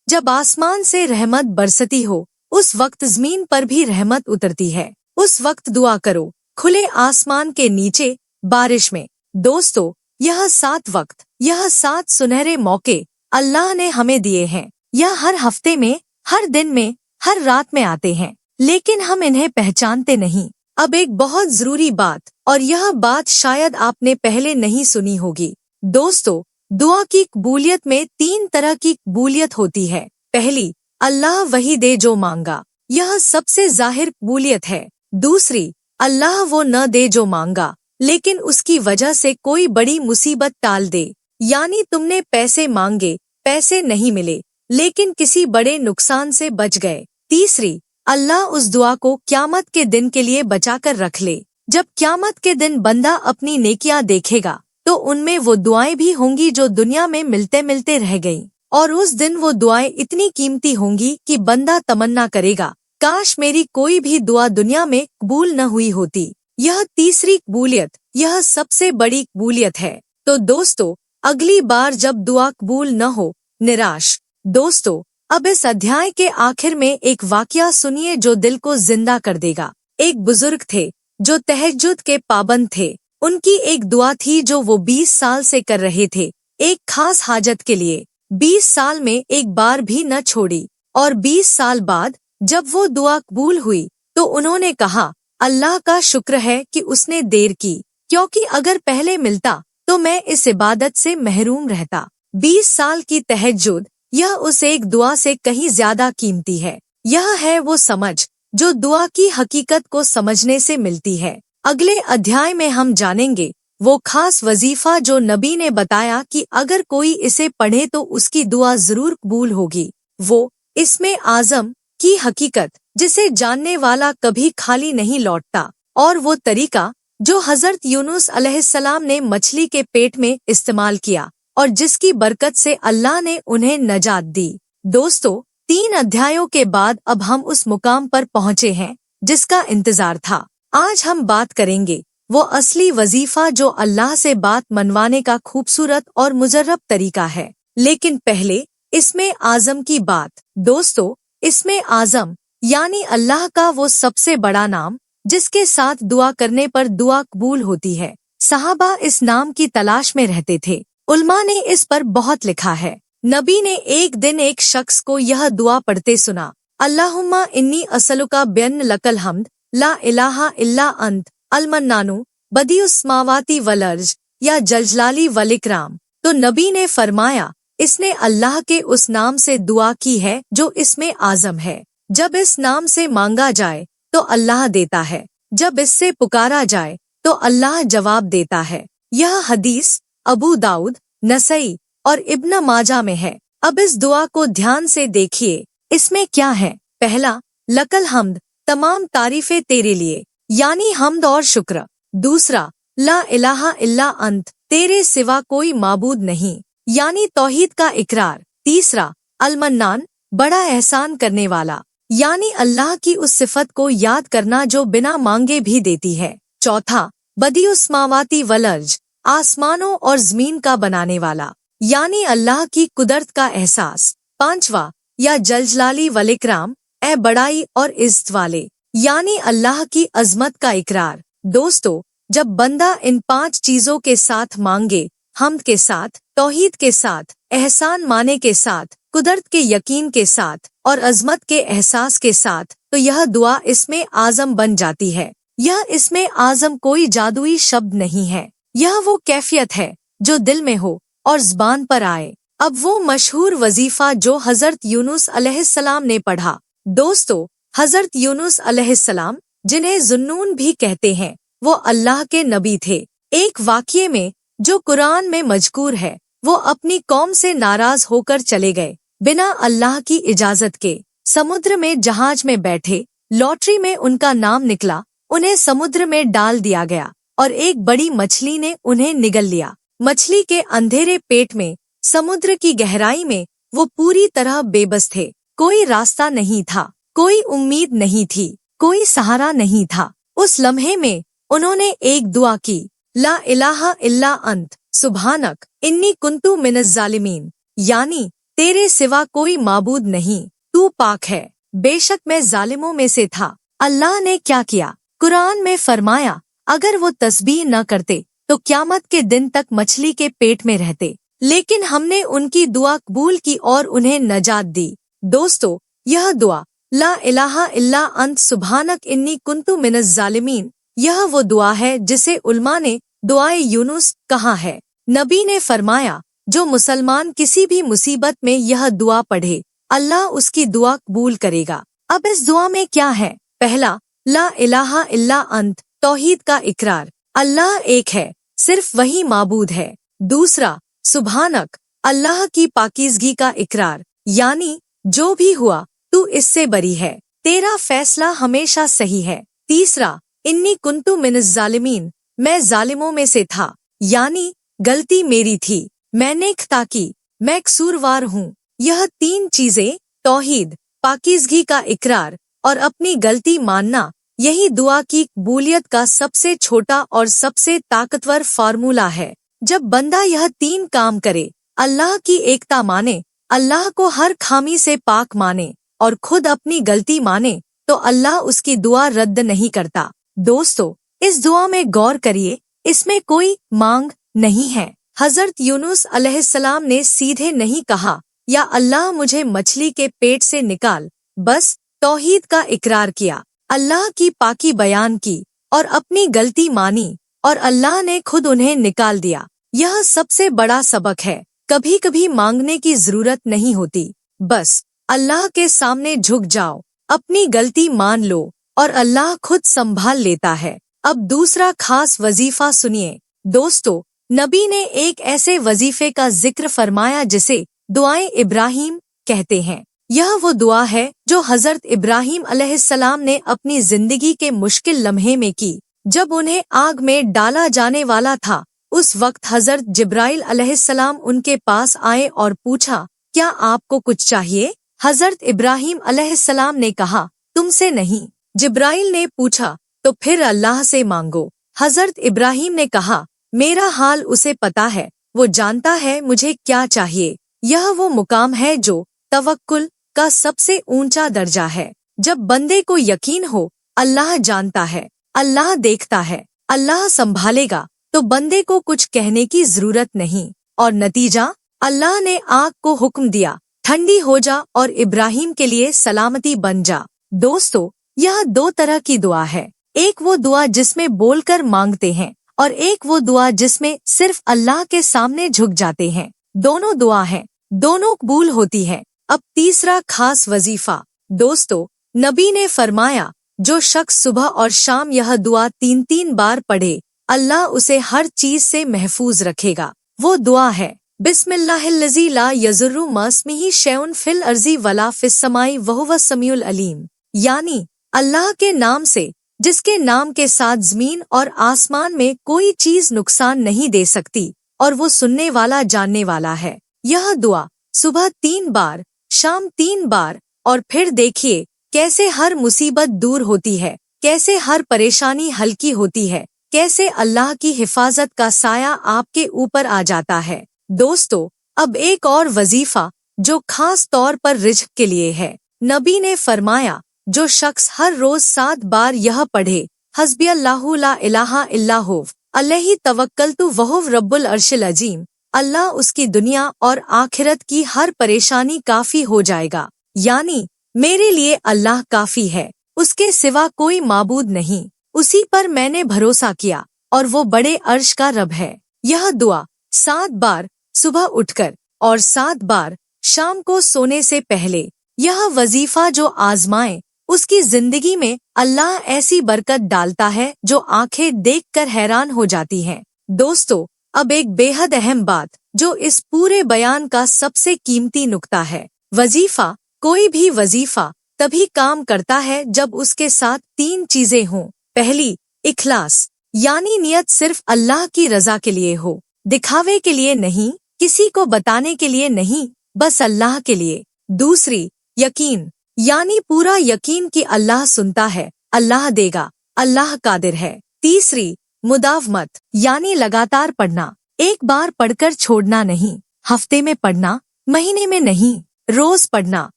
Speaker 1: जब आसमान से रहमत बरसती हो, उस वक्त जमीन पर भी रहमत उतरती है। उस वक्त दुआ करो, खुले आसमान के नीचे बारिश में। दोस्तों, यह 7 वक्त, यह 7 सुनहरे मौके अल्लाह ने हमें दिए हैं। यह हर हफ्ते में, हर दिन में, हर रात में आते हैं, लेकिन हम इन्हें पहचानते नहीं। अब एक बहुत जरूरी बात, और यह बात शायद आपने पहले नहीं सुनी होगी। दोस्तों, दुआ की कबूलियत में 3 तरह की कबूलियत होती है। पहली, अल्लाह वही दे जो मांगा, यह सबसे जाहिर कबूलियत है। दूसरी, अल्लाह वो न दे जो मांगा, लेकिन उसकी वजह से कोई बड़ी मुसीबत टाल दे, यानी तुमने पैसे मांगे, पैसे नहीं मिले, लेकिन किसी बड़े नुकसान से बच गए। तीसरी, अल्लाह उस दुआ को क़यामत के दिन के लिए बचाकर रख ले। जब क़यामत के दिन बंदा अपनी नेकियां देखेगा तो उनमें वो दुआएं भी होंगी जो दुनिया में मिलते मिलते रह गईं, और उस दिन वो दुआएं इतनी कीमती होंगी कि बंदा तमन्ना करेगा, काश मेरी कोई भी दुआ दुनिया में कबूल न हुई होती। यह तीसरी कबूलियत, यह सबसे बड़ी कबूलियत है। तो दोस्तों, अगली बार जब दुआ कबूल न हो, निराश। दोस्तों, अब इस अध्याय के आखिर में एक वाकया सुनिए जो दिल को जिंदा कर देगा। एक बुजुर्ग थे जो तहज्जुद के पाबंद थे। उनकी एक दुआ थी जो वो 20 साल से कर रहे थे, एक खास हाजत के लिए। 20 साल में एक बार भी न छोड़ी। और 20 साल बाद जब वो दुआ कबूल हुई तो उन्होंने कहा, अल्लाह का शुक्र है कि उसने देर की, क्योंकि अगर पहले मिलता तो मैं इस इबादत से महरूम रहता। 20 साल की तहज्जुद, यह उस एक दुआ से कहीं ज्यादा कीमती है। यह है वो समझ जो दुआ की हकीकत को समझने से मिलती है। अगले अध्याय में हम जानेंगे वो खास वजीफा जो नबी ने बताया कि अगर कोई इसे पढ़े तो उसकी दुआ जरूर कबूल होगी। वो इसमें आज़म की हकीकत जिसे जानने वाला कभी खाली नहीं लौटता, और वो तरीका जो हजरत यूनुस अलैहिस्सलाम ने मछली के पेट में इस्तेमाल किया और जिसकी बरकत से अल्लाह ने उन्हें नजात दी। दोस्तों, 3 अध्यायों के बाद अब हम उस मुकाम पर पहुँचे हैं जिसका इंतजार था। आज हम बात करेंगे वो असली वजीफा जो अल्लाह से बात मनवाने का खूबसूरत और मुजर्रब तरीका है। लेकिन पहले इसमें आज़म की बात। दोस्तों, इसमें आज़म यानी अल्लाह का वो सबसे बड़ा नाम जिसके साथ दुआ करने पर दुआ कबूल होती है। सहाबा इस नाम की तलाश में रहते थे। उल्मा ने इस पर बहुत लिखा है। नबी ने एक दिन एक शख्स को यह दुआ पढ़ते सुना, अल्लाहुम्मा इन्नी असलुका बिअन्न लकल हम्द ला इलाहा इल्ला अंत अलमन्नानु बदिउस्मावाती वलर्ज या जलजलाली वलिकराम। तो नबी ने फरमाया, इसने अल्लाह के उस नाम से दुआ की है जो इसमें आज़म है। जब इस नाम से मांगा जाए तो अल्लाह देता है, जब इससे पुकारा जाए तो अल्लाह जवाब देता है। यह हदीस अबू दाऊद, नसई और इब्न माजा में है। अब इस दुआ को ध्यान से देखिए, इसमें क्या है। पहला, लकल हम्द, तमाम तारीफें तेरे लिए, यानी हम्द और शुक्र। दूसरा, ला इलाहा इल्ला अंत, तेरे सिवा कोई माबूद नहीं, यानी तौहीद का इकरार। तीसरा, अलमन्नान, बड़ा एहसान करने वाला, यानी अल्लाह की उस सिफत को याद करना जो बिना मांगे भी देती है। चौथा, बदिउस्मावाती वलर्ज, आसमानों और जमीन का बनाने वाला, यानी अल्लाह की कुदरत का एहसास। पांचवा, या जलजलाली वलिकराम, ए बड़ाई और इज्जत वाले, यानी अल्लाह की अजमत का इकरार। दोस्तों, जब बंदा इन 5 चीजों के साथ मांगे, हम्द के साथ, तौहीद के साथ, एहसान माने के साथ, कुदरत के यकीन के साथ और अजमत के एहसास के साथ, तो यह दुआ इसमें आज़म बन जाती है। यह इसमें आज़म कोई जादुई शब्द नहीं है, यह वो कैफियत है जो दिल में हो और ज़बान पर आए। अब वो मशहूर वजीफा जो हजरत यूनुस अलैहिस्सलाम ने पढ़ा। दोस्तों, हजरत यूनुस अलैहिस्सलाम, जिन्हें जुन्नून भी कहते हैं, वो अल्लाह के नबी थे। एक वाक़ये में जो कुरान में मज़कूर है, वो अपनी कौम से नाराज होकर चले गए बिना अल्लाह की इजाजत के। समुद्र में जहाज में बैठे, लॉटरी में उनका नाम निकला, उन्हें समुद्र में डाल दिया गया और एक बड़ी मछली ने उन्हें निगल लिया। मछली के अंधेरे पेट में, समुद्र की गहराई में वो पूरी तरह बेबस थे। कोई रास्ता नहीं था, कोई उम्मीद नहीं थी, कोई सहारा नहीं था। उस लम्हे में उन्होंने एक दुआ की, ला इलाहा इल्ला अंत सुब्हानक इन्नी कुन्तु मिनज़ ज़ालिमीन, यानी तेरे सिवा कोई माबूद नहीं, तू पाक है, बेशक मैं जालिमों में से था। अल्लाह ने क्या किया? कुरान में फरमाया, अगर वो तस्बीह न करते तो क़यामत के दिन तक मछली के पेट में रहते, लेकिन हमने उनकी दुआ कबूल की और उन्हें नजात दी। दोस्तों, यह दुआ ला इलाहा इल्ला अंत सुब्हानक इन्नी कुन्तु मिनज़ ज़ालिमीन, यह वो दुआ है जिसे उल्मा ने दुआए यूनुस कहा है। नबी ने फरमाया, जो मुसलमान किसी भी मुसीबत में यह दुआ पढ़े, अल्लाह उसकी दुआ कबूल करेगा। अब इस दुआ में क्या है? पहला, ला इलाहा इल्ला अंत, तौहीद का इकरार, अल्लाह एक है, सिर्फ वही माबूद है। दूसरा, सुब्हानक, अल्लाह की पाकीज़गी का इकरार, यानी जो भी हुआ तू इससे बरी है, तेरा फैसला हमेशा सही है। तीसरा, इन्नी कुन्तु मिनज़ ज़ालिमीन, मैं जालिमों में से था, यानी गलती मेरी थी, मैंने खता की, मैं कसूरवार हूँ। यह 3 चीजें, तौहीद, पाकीज़गी का इकरार और अपनी गलती मानना, यही दुआ की कबूलियत का सबसे छोटा और सबसे ताकतवर फार्मूला है। जब बंदा यह 3 काम करे, अल्लाह की एकता माने, अल्लाह को हर खामी से पाक माने और खुद अपनी गलती माने, तो अल्लाह उसकी दुआ रद्द नहीं करता। दोस्तों, इस दुआ में गौर करिए, इसमें कोई मांग नहीं है। हजरत यूनुस अलैहिस्सलाम ने सीधे नहीं कहा, या अल्लाह मुझे मछली के पेट से निकाल, बस तौहीद का इकरार किया, अल्लाह की पाकी बयान की और अपनी गलती मानी, और अल्लाह ने खुद उन्हें निकाल दिया। यह सबसे बड़ा सबक है। कभी कभी मांगने की जरूरत नहीं होती, बस अल्लाह के सामने झुक जाओ, अपनी गलती मान लो और अल्लाह खुद संभाल लेता है। अब दूसरा खास वजीफा सुनिए। दोस्तों, नबी ने एक ऐसे वजीफे का जिक्र फरमाया जिसे दुआए इब्राहिम कहते हैं। यह वो दुआ है जो हजरत इब्राहिम अलैहिस्सलाम ने अपनी जिंदगी के मुश्किल लम्हे में की, जब उन्हें आग में डाला जाने वाला था। उस वक्त हजरत जिब्राइल अलैहिस्सलाम उनके पास आए और पूछा, क्या आपको कुछ चाहिए? हजरत इब्राहिम अलैहिस्सलाम ने कहा, तुमसे नहीं। जिब्राइल ने पूछा, तो फिर अल्लाह से मांगो। हजरत इब्राहिम ने कहा, मेरा हाल उसे पता है, वो जानता है मुझे क्या चाहिए। यह वो मुकाम है जो तवक्कुल का सबसे ऊंचा दर्जा है। जब बंदे को यकीन हो, अल्लाह जानता है, अल्लाह देखता है, अल्लाह संभालेगा, तो बंदे को कुछ कहने की जरूरत नहीं। और नतीजा, अल्लाह ने आग को हुक्म दिया, ठंडी हो जा और इब्राहिम के लिए सलामती बन जा। दोस्तों, यह 2 तरह की दुआ है। एक वो दुआ जिसमें बोलकर मांगते हैं और एक वो दुआ जिसमें सिर्फ अल्लाह के सामने झुक जाते हैं। दोनों दुआ हैं, दोनों कबूल होती है। अब तीसरा खास वजीफा। दोस्तों, नबी ने फरमाया, जो शख्स सुबह और शाम यह दुआ 3-3 बार पढ़े, अल्लाह उसे हर चीज से महफूज रखेगा। वो दुआ है, बिस्मिल्लाहिल्लज़ी ला यज़ुर्रु मस्मिही शैउन फिल अर्ज़ी वला फिस्समाई वहुव समीउल अलीम। यानी अल्लाह के नाम से, जिसके नाम के साथ जमीन और आसमान में कोई चीज नुकसान नहीं दे सकती, और वो सुनने वाला जानने वाला है। यह दुआ सुबह 3 बार, शाम 3 बार, और फिर देखिए कैसे हर मुसीबत दूर होती है, कैसे हर परेशानी हल्की होती है, कैसे अल्लाह की हिफाजत का साया आपके ऊपर आ जाता है। दोस्तों, अब एक और वजीफा जो खास तौर पर रिज़्क के लिए है। नबी ने फरमाया, जो शख्स हर रोज 7 बार यह पढ़े, हस्बी अल्लाहु ला इलाहा इल्ला हुव अलैहि तवक्कलतु वहुव रब्बुल अर्शिल अजीम, अल्लाह उसकी दुनिया और आखिरत की हर परेशानी काफी हो जाएगा। यानी मेरे लिए अल्लाह काफी है, उसके सिवा कोई माबूद नहीं, उसी पर मैंने भरोसा किया और वो बड़े अर्श का रब है। यह दुआ 7 बार सुबह उठकर और 7 बार शाम को सोने से पहले, यह वजीफा जो आजमाए, उसकी जिंदगी में अल्लाह ऐसी बरकत डालता है जो आंखें देखकर हैरान हो जाती हैं। दोस्तों, अब एक बेहद अहम बात जो इस पूरे बयान का सबसे कीमती नुक्ता है। वजीफा, कोई भी वजीफा तभी काम करता है जब उसके साथ 3 चीजें हों। पहली, इखलास, यानी नियत सिर्फ अल्लाह की रजा के लिए हो, दिखावे के लिए नहीं, किसी को बताने के लिए नहीं, बस अल्लाह के लिए। दूसरी, यकीन, यानी पूरा यकीन कि अल्लाह सुनता है, अल्लाह देगा, अल्लाह कादिर है। तीसरी, मुदावमत, यानी लगातार पढ़ना, एक बार पढ़कर छोड़ना नहीं, हफ्ते में पढ़ना, महीने में नहीं, रोज पढ़ना,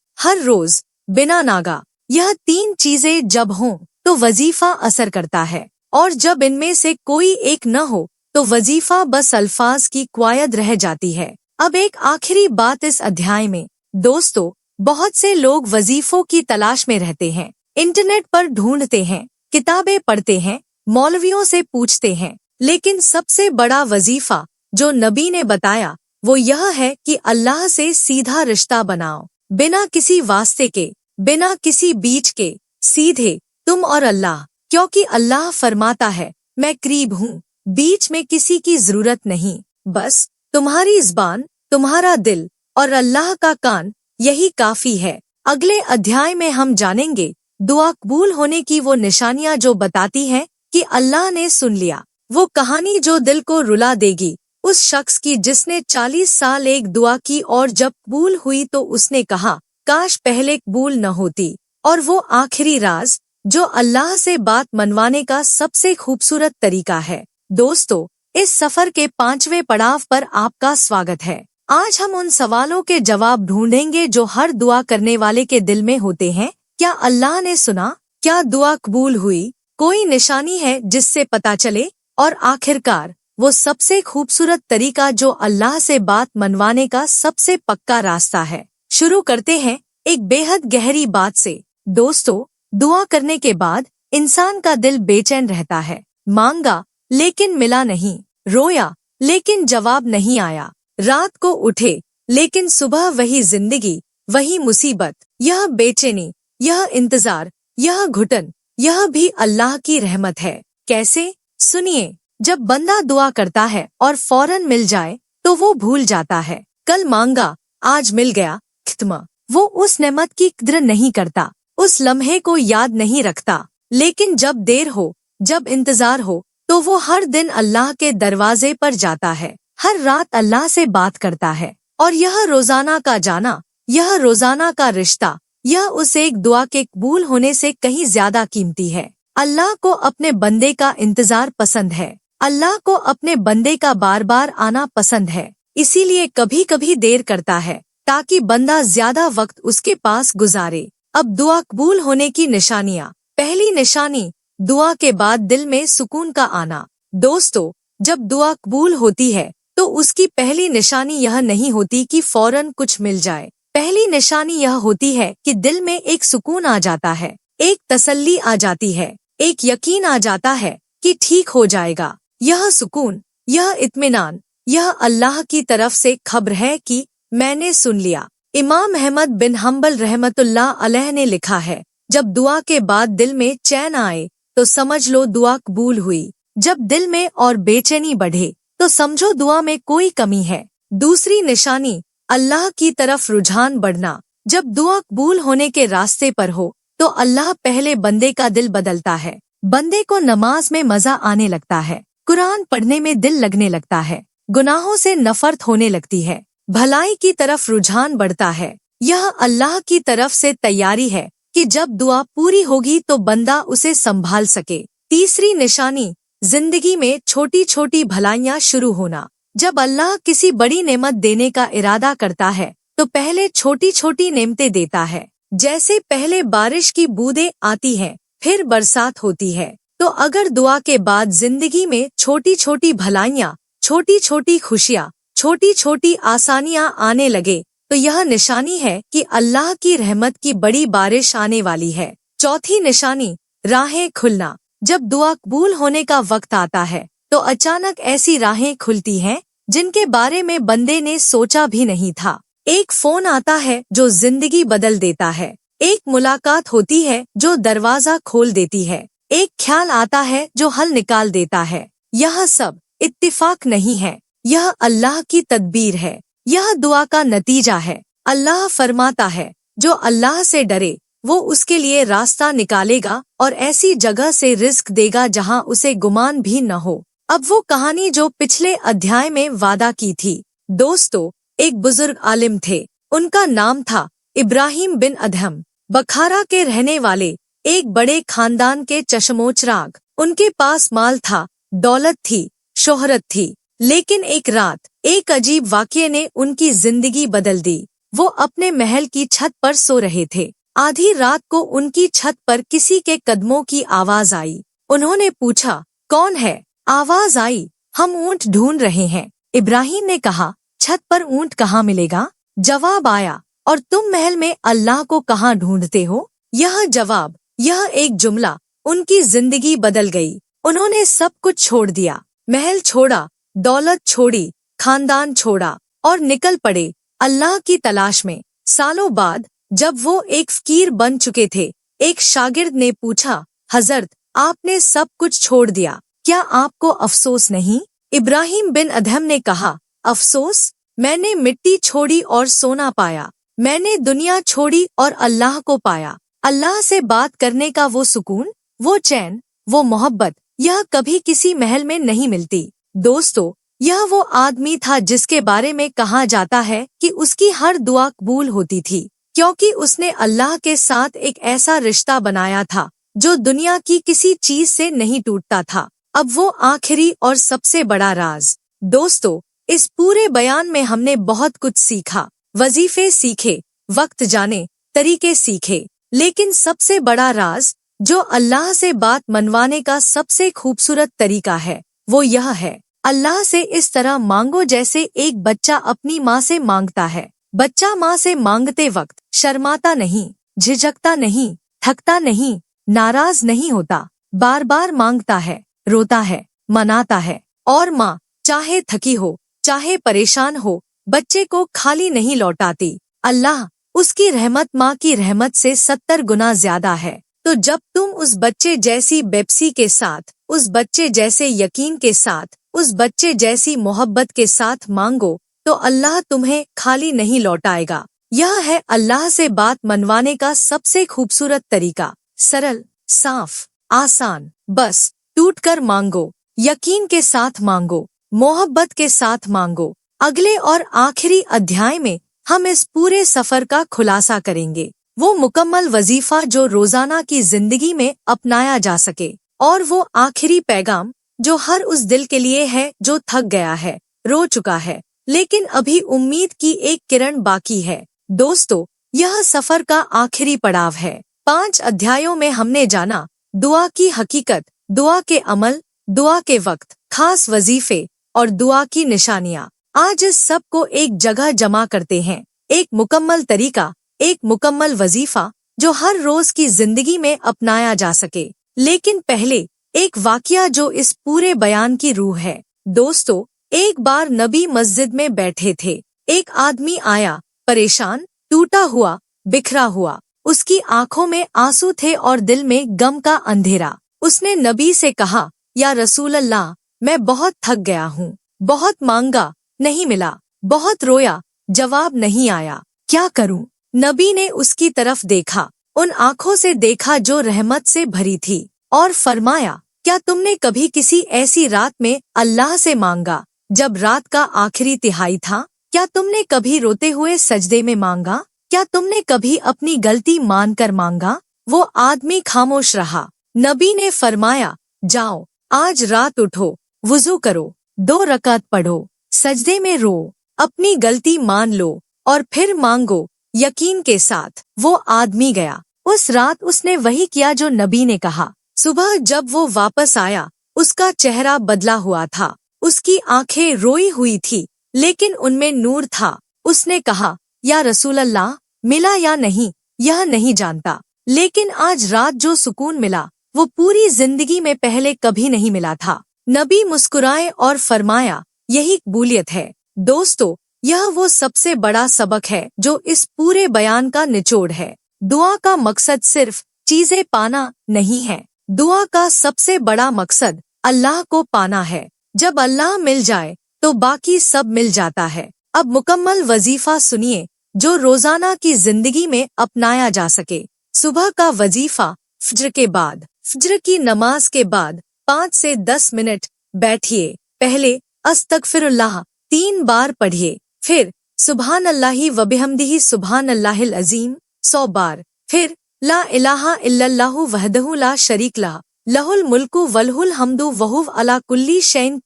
Speaker 1: हर रोज बिना नागा। यह 3 चीजें जब हों तो वजीफा असर करता है, और जब इनमें से कोई एक न हो तो वजीफा बस अल्फाज की क्वायद रह जाती है। अब एक आखिरी बात इस अध्याय में। दोस्तों, बहुत से लोग वजीफों की तलाश में रहते हैं, इंटरनेट पर ढूंढते हैं, किताबें पढ़ते हैं, मौलवियों से पूछते हैं, लेकिन सबसे बड़ा वजीफा जो नबी ने बताया वो यह है कि अल्लाह से सीधा रिश्ता बनाओ, बिना किसी वास्ते के, बिना किसी बीच के, सीधे तुम और अल्लाह। क्योंकि अल्लाह फरमाता है, मैं करीब हूँ, बीच में किसी की जरूरत नहीं, बस तुम्हारी ज़बान, तुम्हारा दिल और अल्लाह का कान, यही काफी है। अगले अध्याय में हम जानेंगे दुआ कबूल होने की वो निशानियां जो बताती हैं कि अल्लाह ने सुन लिया। वो कहानी जो दिल को रुला देगी उस शख्स की जिसने 40 साल एक दुआ की और जब कबूल हुई तो उसने कहा, काश पहले कबूल न होती। और वो आखिरी राज जो अल्लाह से बात मनवाने का सबसे खूबसूरत तरीका है। दोस्तों, इस सफर के 5वें पड़ाव पर आपका स्वागत है। आज हम उन सवालों के जवाब ढूंढेंगे जो हर दुआ करने वाले के दिल में होते हैं। क्या अल्लाह ने सुना? क्या दुआ कबूल हुई? कोई निशानी है जिससे पता चले? और आखिरकार वो सबसे खूबसूरत तरीका जो अल्लाह से बात मनवाने का सबसे पक्का रास्ता है। शुरू करते हैं एक बेहद गहरी बात से। दोस्तों, दुआ करने के बाद इंसान का दिल बेचैन रहता है। मांगा लेकिन मिला नहीं, रोया लेकिन जवाब नहीं आया, रात को उठे लेकिन सुबह वही जिंदगी, वही मुसीबत। यह बेचैनी, यह इंतजार, यह घुटन, यह भी अल्लाह की रहमत है। कैसे? सुनिए। जब बंदा दुआ करता है और फौरन मिल जाए तो वो भूल जाता है। कल मांगा, आज मिल गया, खत्म। वो उस नेमत की कद्र नहीं करता, उस लम्हे को याद नहीं रखता। लेकिन जब देर हो, जब इंतजार हो, तो वो हर दिन अल्लाह के दरवाजे पर जाता है, हर रात अल्लाह से बात करता है। और यह रोजाना का जाना, यह रोजाना का रिश्ता, यह उस एक दुआ के कबूल होने से कहीं ज्यादा कीमती है। अल्लाह को अपने बंदे का इंतजार पसंद है। अल्लाह को अपने बंदे का बार बार आना पसंद है। इसीलिए कभी कभी देर करता है ताकि बंदा ज्यादा वक्त उसके पास गुजारे। अब दुआ कबूल होने की निशानियाँ। पहली निशानी, दुआ के बाद दिल में सुकून का आना। दोस्तों, जब दुआ कबूल होती है तो उसकी पहली निशानी यह नहीं होती कि फौरन कुछ मिल जाए। पहली निशानी यह होती है कि दिल में एक सुकून आ जाता है, एक तसल्ली आ जाती है, एक यकीन आ जाता है कि ठीक हो जाएगा। यह सुकून, यह इत्मीनान, यह अल्लाह की तरफ से खबर है कि मैंने सुन लिया। इमाम अहमद बिन हम्बल रहमतुल्लाह अलैह ने लिखा है, जब दुआ के बाद दिल में चैन आए तो समझ लो दुआ कबूल हुई। जब दिल में और बेचैनी बढ़े तो समझो दुआ में कोई कमी है। दूसरी निशानी, अल्लाह की तरफ रुझान बढ़ना। जब दुआ कबूल होने के रास्ते पर हो तो अल्लाह पहले बंदे का दिल बदलता है। बंदे को नमाज में मजा आने लगता है, कुरान पढ़ने में दिल लगने लगता है, गुनाहों से नफरत होने लगती है, भलाई की तरफ रुझान बढ़ता है। यह अल्लाह की तरफ से तैयारी है कि जब दुआ पूरी होगी तो बंदा उसे संभाल सके। तीसरी निशानी, जिंदगी में छोटी छोटी भलाइयाँ शुरू होना। जब अल्लाह किसी बड़ी नेमत देने का इरादा करता है तो पहले छोटी छोटी नेमतें देता है। जैसे पहले बारिश की बूंदें आती हैं, फिर बरसात होती है। तो अगर दुआ के बाद जिंदगी में छोटी छोटी भलाइयाँ, छोटी छोटी खुशियाँ, छोटी छोटी आसानियाँ आने लगे तो यह निशानी है कि अल्लाह की रहमत की बड़ी बारिश आने वाली है। चौथी निशानी, राहें खुलना। जब दुआ कबूल होने का वक्त आता है तो अचानक ऐसी राहें खुलती हैं जिनके बारे में बंदे ने सोचा भी नहीं था। एक फोन आता है जो जिंदगी बदल देता है, एक मुलाकात होती है जो दरवाजा खोल देती है, एक ख्याल आता है जो हल निकाल देता है। यह सब इत्तिफाक नहीं है, यह अल्लाह की तदबीर है, यह दुआ का नतीजा है। अल्लाह फरमाता है, जो अल्लाह से डरे वो उसके लिए रास्ता निकालेगा और ऐसी जगह से रिस्क देगा जहां उसे गुमान भी न हो। अब वो कहानी जो पिछले अध्याय में वादा की थी। दोस्तों, एक बुजुर्ग आलिम थे, उनका नाम था इब्राहिम बिन अदहम। बखारा के रहने वाले, एक बड़े खानदान के चश्मोचराग। उनके पास माल था, दौलत थी, शोहरत थी। लेकिन एक रात एक अजीब वाक़ये ने उनकी जिंदगी बदल दी। वो अपने महल की छत पर सो रहे थे। आधी रात को उनकी छत पर किसी के कदमों की आवाज आई। उन्होंने पूछा, कौन है? आवाज आई, हम ऊंट ढूंढ रहे हैं। इब्राहिम ने कहा, छत पर ऊंट कहाँ मिलेगा? जवाब आया, और तुम महल में अल्लाह को कहाँ ढूंढते हो? यह जवाब, यह एक जुमला उनकी जिंदगी बदल गई। उन्होंने सब कुछ छोड़ दिया, महल छोड़ा, दौलत छोड़ी, खानदान छोड़ा और निकल पड़े अल्लाह की तलाश में। सालों बाद जब वो एक फकीर बन चुके थे, एक शागिर्द ने पूछा, हजरत, आपने सब कुछ छोड़ दिया, क्या आपको अफसोस नहीं? इब्राहिम बिन अदहम ने कहा, अफसोस? मैंने मिट्टी छोड़ी और सोना पाया, मैंने दुनिया छोड़ी और अल्लाह को पाया। अल्लाह से बात करने का वो सुकून, वो चैन, वो मोहब्बत, यह कभी किसी महल में नहीं मिलती। दोस्तों, यह वो आदमी था जिसके बारे में कहा जाता है कि उसकी हर दुआ कबूल होती थी, क्योंकि उसने अल्लाह के साथ एक ऐसा रिश्ता बनाया था जो दुनिया की किसी चीज से नहीं टूटता था। अब वो आखिरी और सबसे बड़ा राज। दोस्तों, इस पूरे बयान में हमने बहुत कुछ सीखा, वजीफे सीखे, वक्त जाने, तरीके सीखे, लेकिन सबसे बड़ा राज जो अल्लाह से बात मनवाने का सबसे खूबसूरत तरीका है वो यह है, अल्लाह से इस तरह मांगो जैसे एक बच्चा अपनी माँ से मांगता है। बच्चा माँ से मांगते वक्त शर्माता नहीं, झिझकता नहीं, थकता नहीं, नाराज नहीं होता, बार बार मांगता है, रोता है, मनाता है। और माँ चाहे थकी हो, चाहे परेशान हो, बच्चे को खाली नहीं लौटाती। अल्लाह, उसकी रहमत माँ की रहमत से 70 गुना ज्यादा है। तो जब तुम उस बच्चे जैसी बेपसी के साथ, उस बच्चे जैसे यकीन के साथ, उस बच्चे जैसी मोहब्बत के साथ मांगो तो अल्लाह तुम्हें खाली नहीं लौटाएगा। यह है अल्लाह से बात मनवाने का सबसे खूबसूरत तरीका। सरल, साफ, आसान, बस टूटकर मांगो, यकीन के साथ मांगो, मोहब्बत के साथ मांगो। अगले और आखिरी अध्याय में हम इस पूरे सफर का खुलासा करेंगे, वो मुकम्मल वजीफा जो रोजाना की जिंदगी में अपनाया जा सके, और वो आखिरी पैगाम जो हर उस दिल के लिए है जो थक गया है, रो चुका है, लेकिन अभी उम्मीद की एक किरण बाकी है। दोस्तों, यह सफर का आखिरी पड़ाव है। 5 अध्यायों में हमने जाना दुआ की हकीकत, दुआ के अमल, दुआ के वक्त, खास वजीफे और दुआ की निशानियाँ। आज इस सब को एक जगह जमा करते हैं, एक मुकम्मल तरीका, एक मुकम्मल वजीफा जो हर रोज की जिंदगी में अपनाया जा सके। लेकिन पहले एक वाकया जो इस पूरे बयान की रूह है। दोस्तों, एक बार नबी मस्जिद में बैठे थे। एक आदमी आया, परेशान, टूटा हुआ, बिखरा हुआ। उसकी आंखों में आंसू थे और दिल में गम का अंधेरा। उसने नबी से कहा, या रसूल अल्लाह, मैं बहुत थक गया हूँ, बहुत मांगा, नहीं मिला, बहुत रोया, जवाब नहीं आया, क्या करूँ? नबी ने उसकी तरफ देखा, उन आंखों से देखा जो रहमत से भरी थी, और फरमाया, क्या तुमने कभी किसी ऐसी रात में अल्लाह से मांगा जब रात का आखिरी तिहाई था? क्या तुमने कभी रोते हुए सजदे में मांगा? क्या तुमने कभी अपनी गलती मानकर मांगा? वो आदमी खामोश रहा। नबी ने फरमाया, जाओ, आज रात उठो, वुजू करो, 2 रकात पढ़ो, सजदे में रो, अपनी गलती मान लो और फिर मांगो यकीन के साथ। वो आदमी गया। उस रात उसने वही किया जो नबी ने कहा। सुबह जब वो वापस आया, उसका चेहरा बदला हुआ था। उसकी आंखें रोई हुई थी, लेकिन उनमें नूर था। उसने कहा, या रसूल अल्लाह, मिला या नहीं यह नहीं जानता, लेकिन आज रात जो सुकून मिला वो पूरी जिंदगी में पहले कभी नहीं मिला था। नबी मुस्कुराए और फरमाया, यही कबूलियत है। दोस्तों, यह वो सबसे बड़ा सबक है जो इस पूरे बयान का निचोड़ है। दुआ का मकसद सिर्फ चीजें पाना नहीं है। दुआ का सबसे बड़ा मकसद अल्लाह को पाना है। जब अल्लाह मिल जाए तो बाकी सब मिल जाता है। अब मुकम्मल वजीफा सुनिए जो रोजाना की जिंदगी में अपनाया जा सके। सुबह का वजीफा, फज्र के बाद, फज्र की नमाज के बाद 5 से 10 मिनट बैठिए। पहले अस्तगफिरुल्लाह 3 बार पढ़िए, फिर सुभान अल्लाहि व बिहम्दिही सुभान अल्लाहिल अजीम 100 बार, फिर ला इलाहा इल्लल्लाहु वहदहु ला शरीक लह, लहुल मुल्कु वलहुल हम्दु वहुव अला कुल्ली शैइन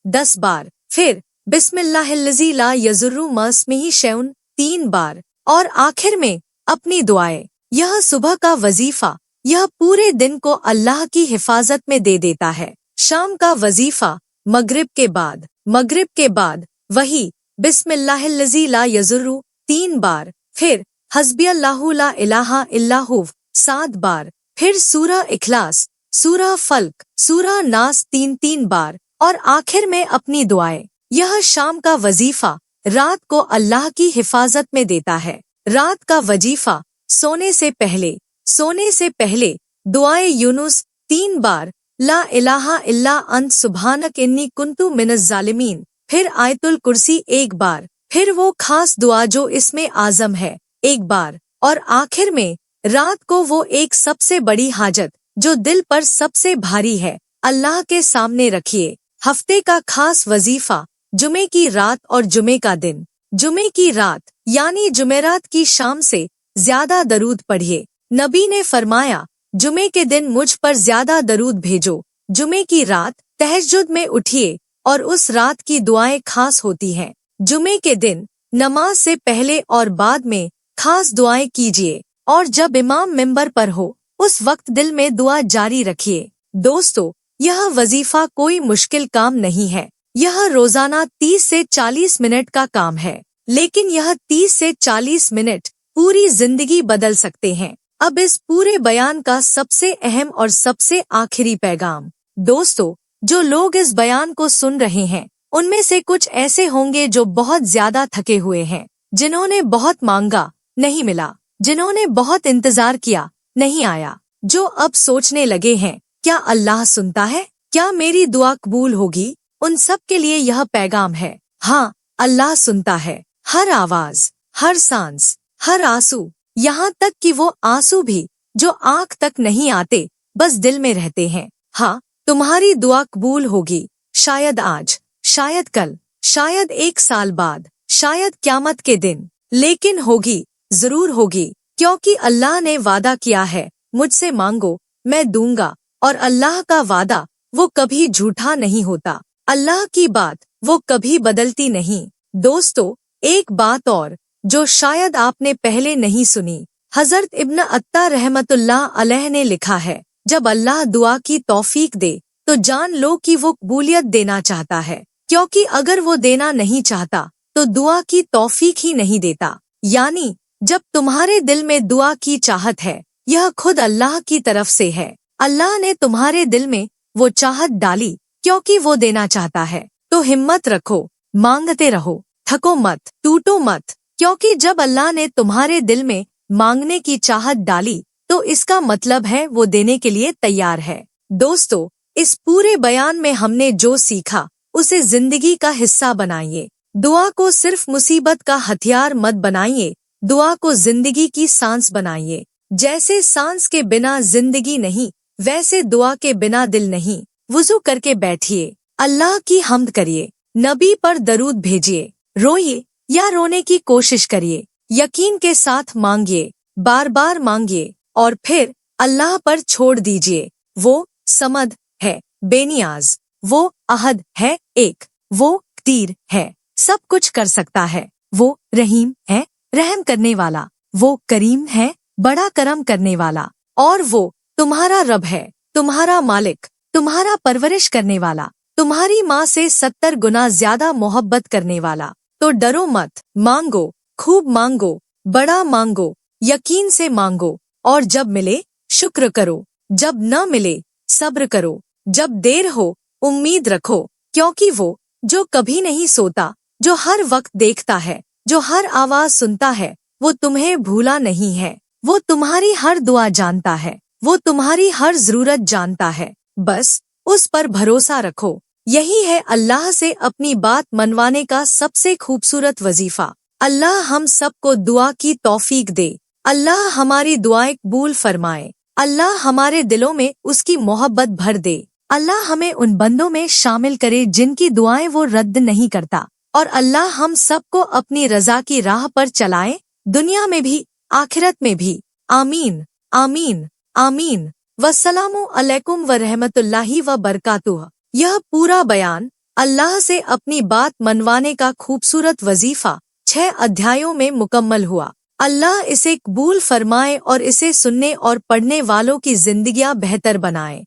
Speaker 1: 10 बार, फिर बिस्मिल्लाहिल्लज़ी ला यज़ुर्रु मस्मिही शैउन 3 बार, और आखिर में अपनी दुआएं। यह सुबह का वजीफा यह पूरे दिन को अल्लाह की हिफाजत में दे देता है। शाम का वजीफा मगरिब के बाद वही बिस्मिल्लाहिल्लज़ी ला यज़ुर्रु 3 बार, फिर हस्बी अल्लाहु ला इलाहा इल्लाहु 7 बार, फिर सूरह इखलास, सूरह फल्क, सूरह नास 3 बार, और आखिर में अपनी दुआएं। यह शाम का वजीफा रात को अल्लाह की हिफाजत में देता है। रात का वजीफा सोने से पहले दुआए यूनुस 3 बार, ला इलाहा इल्ला अंत सुब्हानक इन्नी कुन्तु मिनज़ ज़ालिमीन, फिर आयतुल कुर्सी 1 बार, फिर वो खास दुआ जो इसमें आजम है 1 बार, और आखिर में रात को वो एक सबसे बड़ी हाजत जो दिल पर सबसे भारी है अल्लाह के सामने रखिए। हफ्ते का खास वजीफा जुमे की रात और जुमे का दिन। जुमे की रात यानी जुमेरात की शाम से ज्यादा दरूद पढ़िए। नबी ने फरमाया, जुमे के दिन मुझ पर ज्यादा दरूद भेजो। जुमे की रात तहज्जुद में उठिए और उस रात की दुआएं खास होती हैं। जुमे के दिन नमाज से पहले और बाद में खास दुआएं कीजिए और जब इमाम मिंबर पर हो उस वक्त दिल में दुआ जारी रखिए। दोस्तों, यह वजीफा कोई मुश्किल काम नहीं है। यह रोजाना 30 से 40 मिनट का काम है, लेकिन यह 30 से 40 मिनट पूरी जिंदगी बदल सकते हैं। अब इस पूरे बयान का सबसे अहम और सबसे आखिरी पैगाम। दोस्तों, जो लोग इस बयान को सुन रहे हैं उनमें से कुछ ऐसे होंगे जो बहुत ज्यादा थके हुए हैं, जिन्होंने बहुत मांगा नहीं मिला, जिन्होंने बहुत इंतजार किया नहीं आया, जो अब सोचने लगे हैं क्या अल्लाह सुनता है, क्या मेरी दुआ कबूल होगी। उन सब के लिए यह पैगाम है, हाँ, अल्लाह सुनता है। हर आवाज, हर सांस, हर आंसू, यहाँ तक कि वो आंसू भी जो आंख तक नहीं आते, बस दिल में रहते हैं। हाँ, तुम्हारी दुआ कबूल होगी, शायद आज, शायद कल, शायद 1 साल बाद, शायद क़यामत के दिन, लेकिन होगी, जरूर होगी, क्योंकि अल्लाह ने वादा किया है, मुझसे मांगो मैं दूंगा। और अल्लाह का वादा वो कभी झूठा नहीं होता। अल्लाह की बात वो कभी बदलती नहीं। दोस्तों, एक बात और जो शायद आपने पहले नहीं सुनी, हजरत इब्न अत्ता रहमतुल्लाह अलैह ने लिखा है, जब अल्लाह दुआ की तौफीक दे तो जान लो कि वो कबूलियत देना चाहता है, क्योंकि अगर वो देना नहीं चाहता तो दुआ की तौफीक ही नहीं देता। यानी जब तुम्हारे दिल में दुआ की चाहत है, यह खुद अल्लाह की तरफ से है। अल्लाह ने तुम्हारे दिल में वो चाहत डाली क्योंकि वो देना चाहता है। तो हिम्मत रखो, मांगते रहो, थको मत, टूटो मत, क्योंकि जब अल्लाह ने तुम्हारे दिल में मांगने की चाहत डाली तो इसका मतलब है वो देने के लिए तैयार है। दोस्तों, इस पूरे बयान में हमने जो सीखा उसे जिंदगी का हिस्सा बनाइए। दुआ को सिर्फ मुसीबत का हथियार मत बनाइए, दुआ को जिंदगी की सांस बनाइए। जैसे सांस के बिना जिंदगी नहीं, वैसे दुआ के बिना दिल नहीं। वुजू करके बैठिए, अल्लाह की हम्द करिए, नबी पर दरूद भेजिए, रोइए या रोने की कोशिश करिए, यकीन के साथ मांगिए, बार बार मांगिए और फिर अल्लाह पर छोड़ दीजिए। वो समद है, बेनियाज, वो अहद है एक, वो कदीर है, सब कुछ कर सकता है, वो रहीम है, रहम करने वाला, वो करीम है, बड़ा करम करने वाला, और वो तुम्हारा रब है, तुम्हारा मालिक, तुम्हारा परवरिश करने वाला, तुम्हारी माँ से 70 गुना ज्यादा मोहब्बत करने वाला। तो डरो मत, मांगो, खूब मांगो, बड़ा मांगो, यकीन से मांगो, और जब मिले शुक्र करो, जब न मिले सब्र करो, जब देर हो उम्मीद रखो, क्योंकि वो जो कभी नहीं सोता, जो हर वक्त देखता है, जो हर आवाज सुनता है, वो तुम्हें भूला नहीं है। वो तुम्हारी हर दुआ जानता है, वो तुम्हारी हर जरूरत जानता है। बस उस पर भरोसा रखो। यही है अल्लाह से अपनी बात मनवाने का सबसे खूबसूरत वजीफा। अल्लाह हम सबको दुआ की तौफीक दे। अल्लाह हमारी दुआएं कबूल फरमाए। अल्लाह हमारे दिलों में उसकी मोहब्बत भर दे। अल्लाह हमें उन बंदों में शामिल करे जिनकी दुआएं वो रद्द नहीं करता। और अल्लाह हम सबको अपनी रजा की राह पर चलाए, दुनिया में भी आखिरत में भी। आमीन, आमीन, आमीन। वस्सलामु अलैकुम व रहमतुल्लाहि व बरकातुह। यह पूरा बयान अल्लाह से अपनी बात मनवाने का खूबसूरत वजीफा 6 अध्यायों में मुकम्मल हुआ। अल्लाह इसे कबूल फरमाए और इसे सुनने और पढ़ने वालों की जिंदगियां बेहतर बनाए।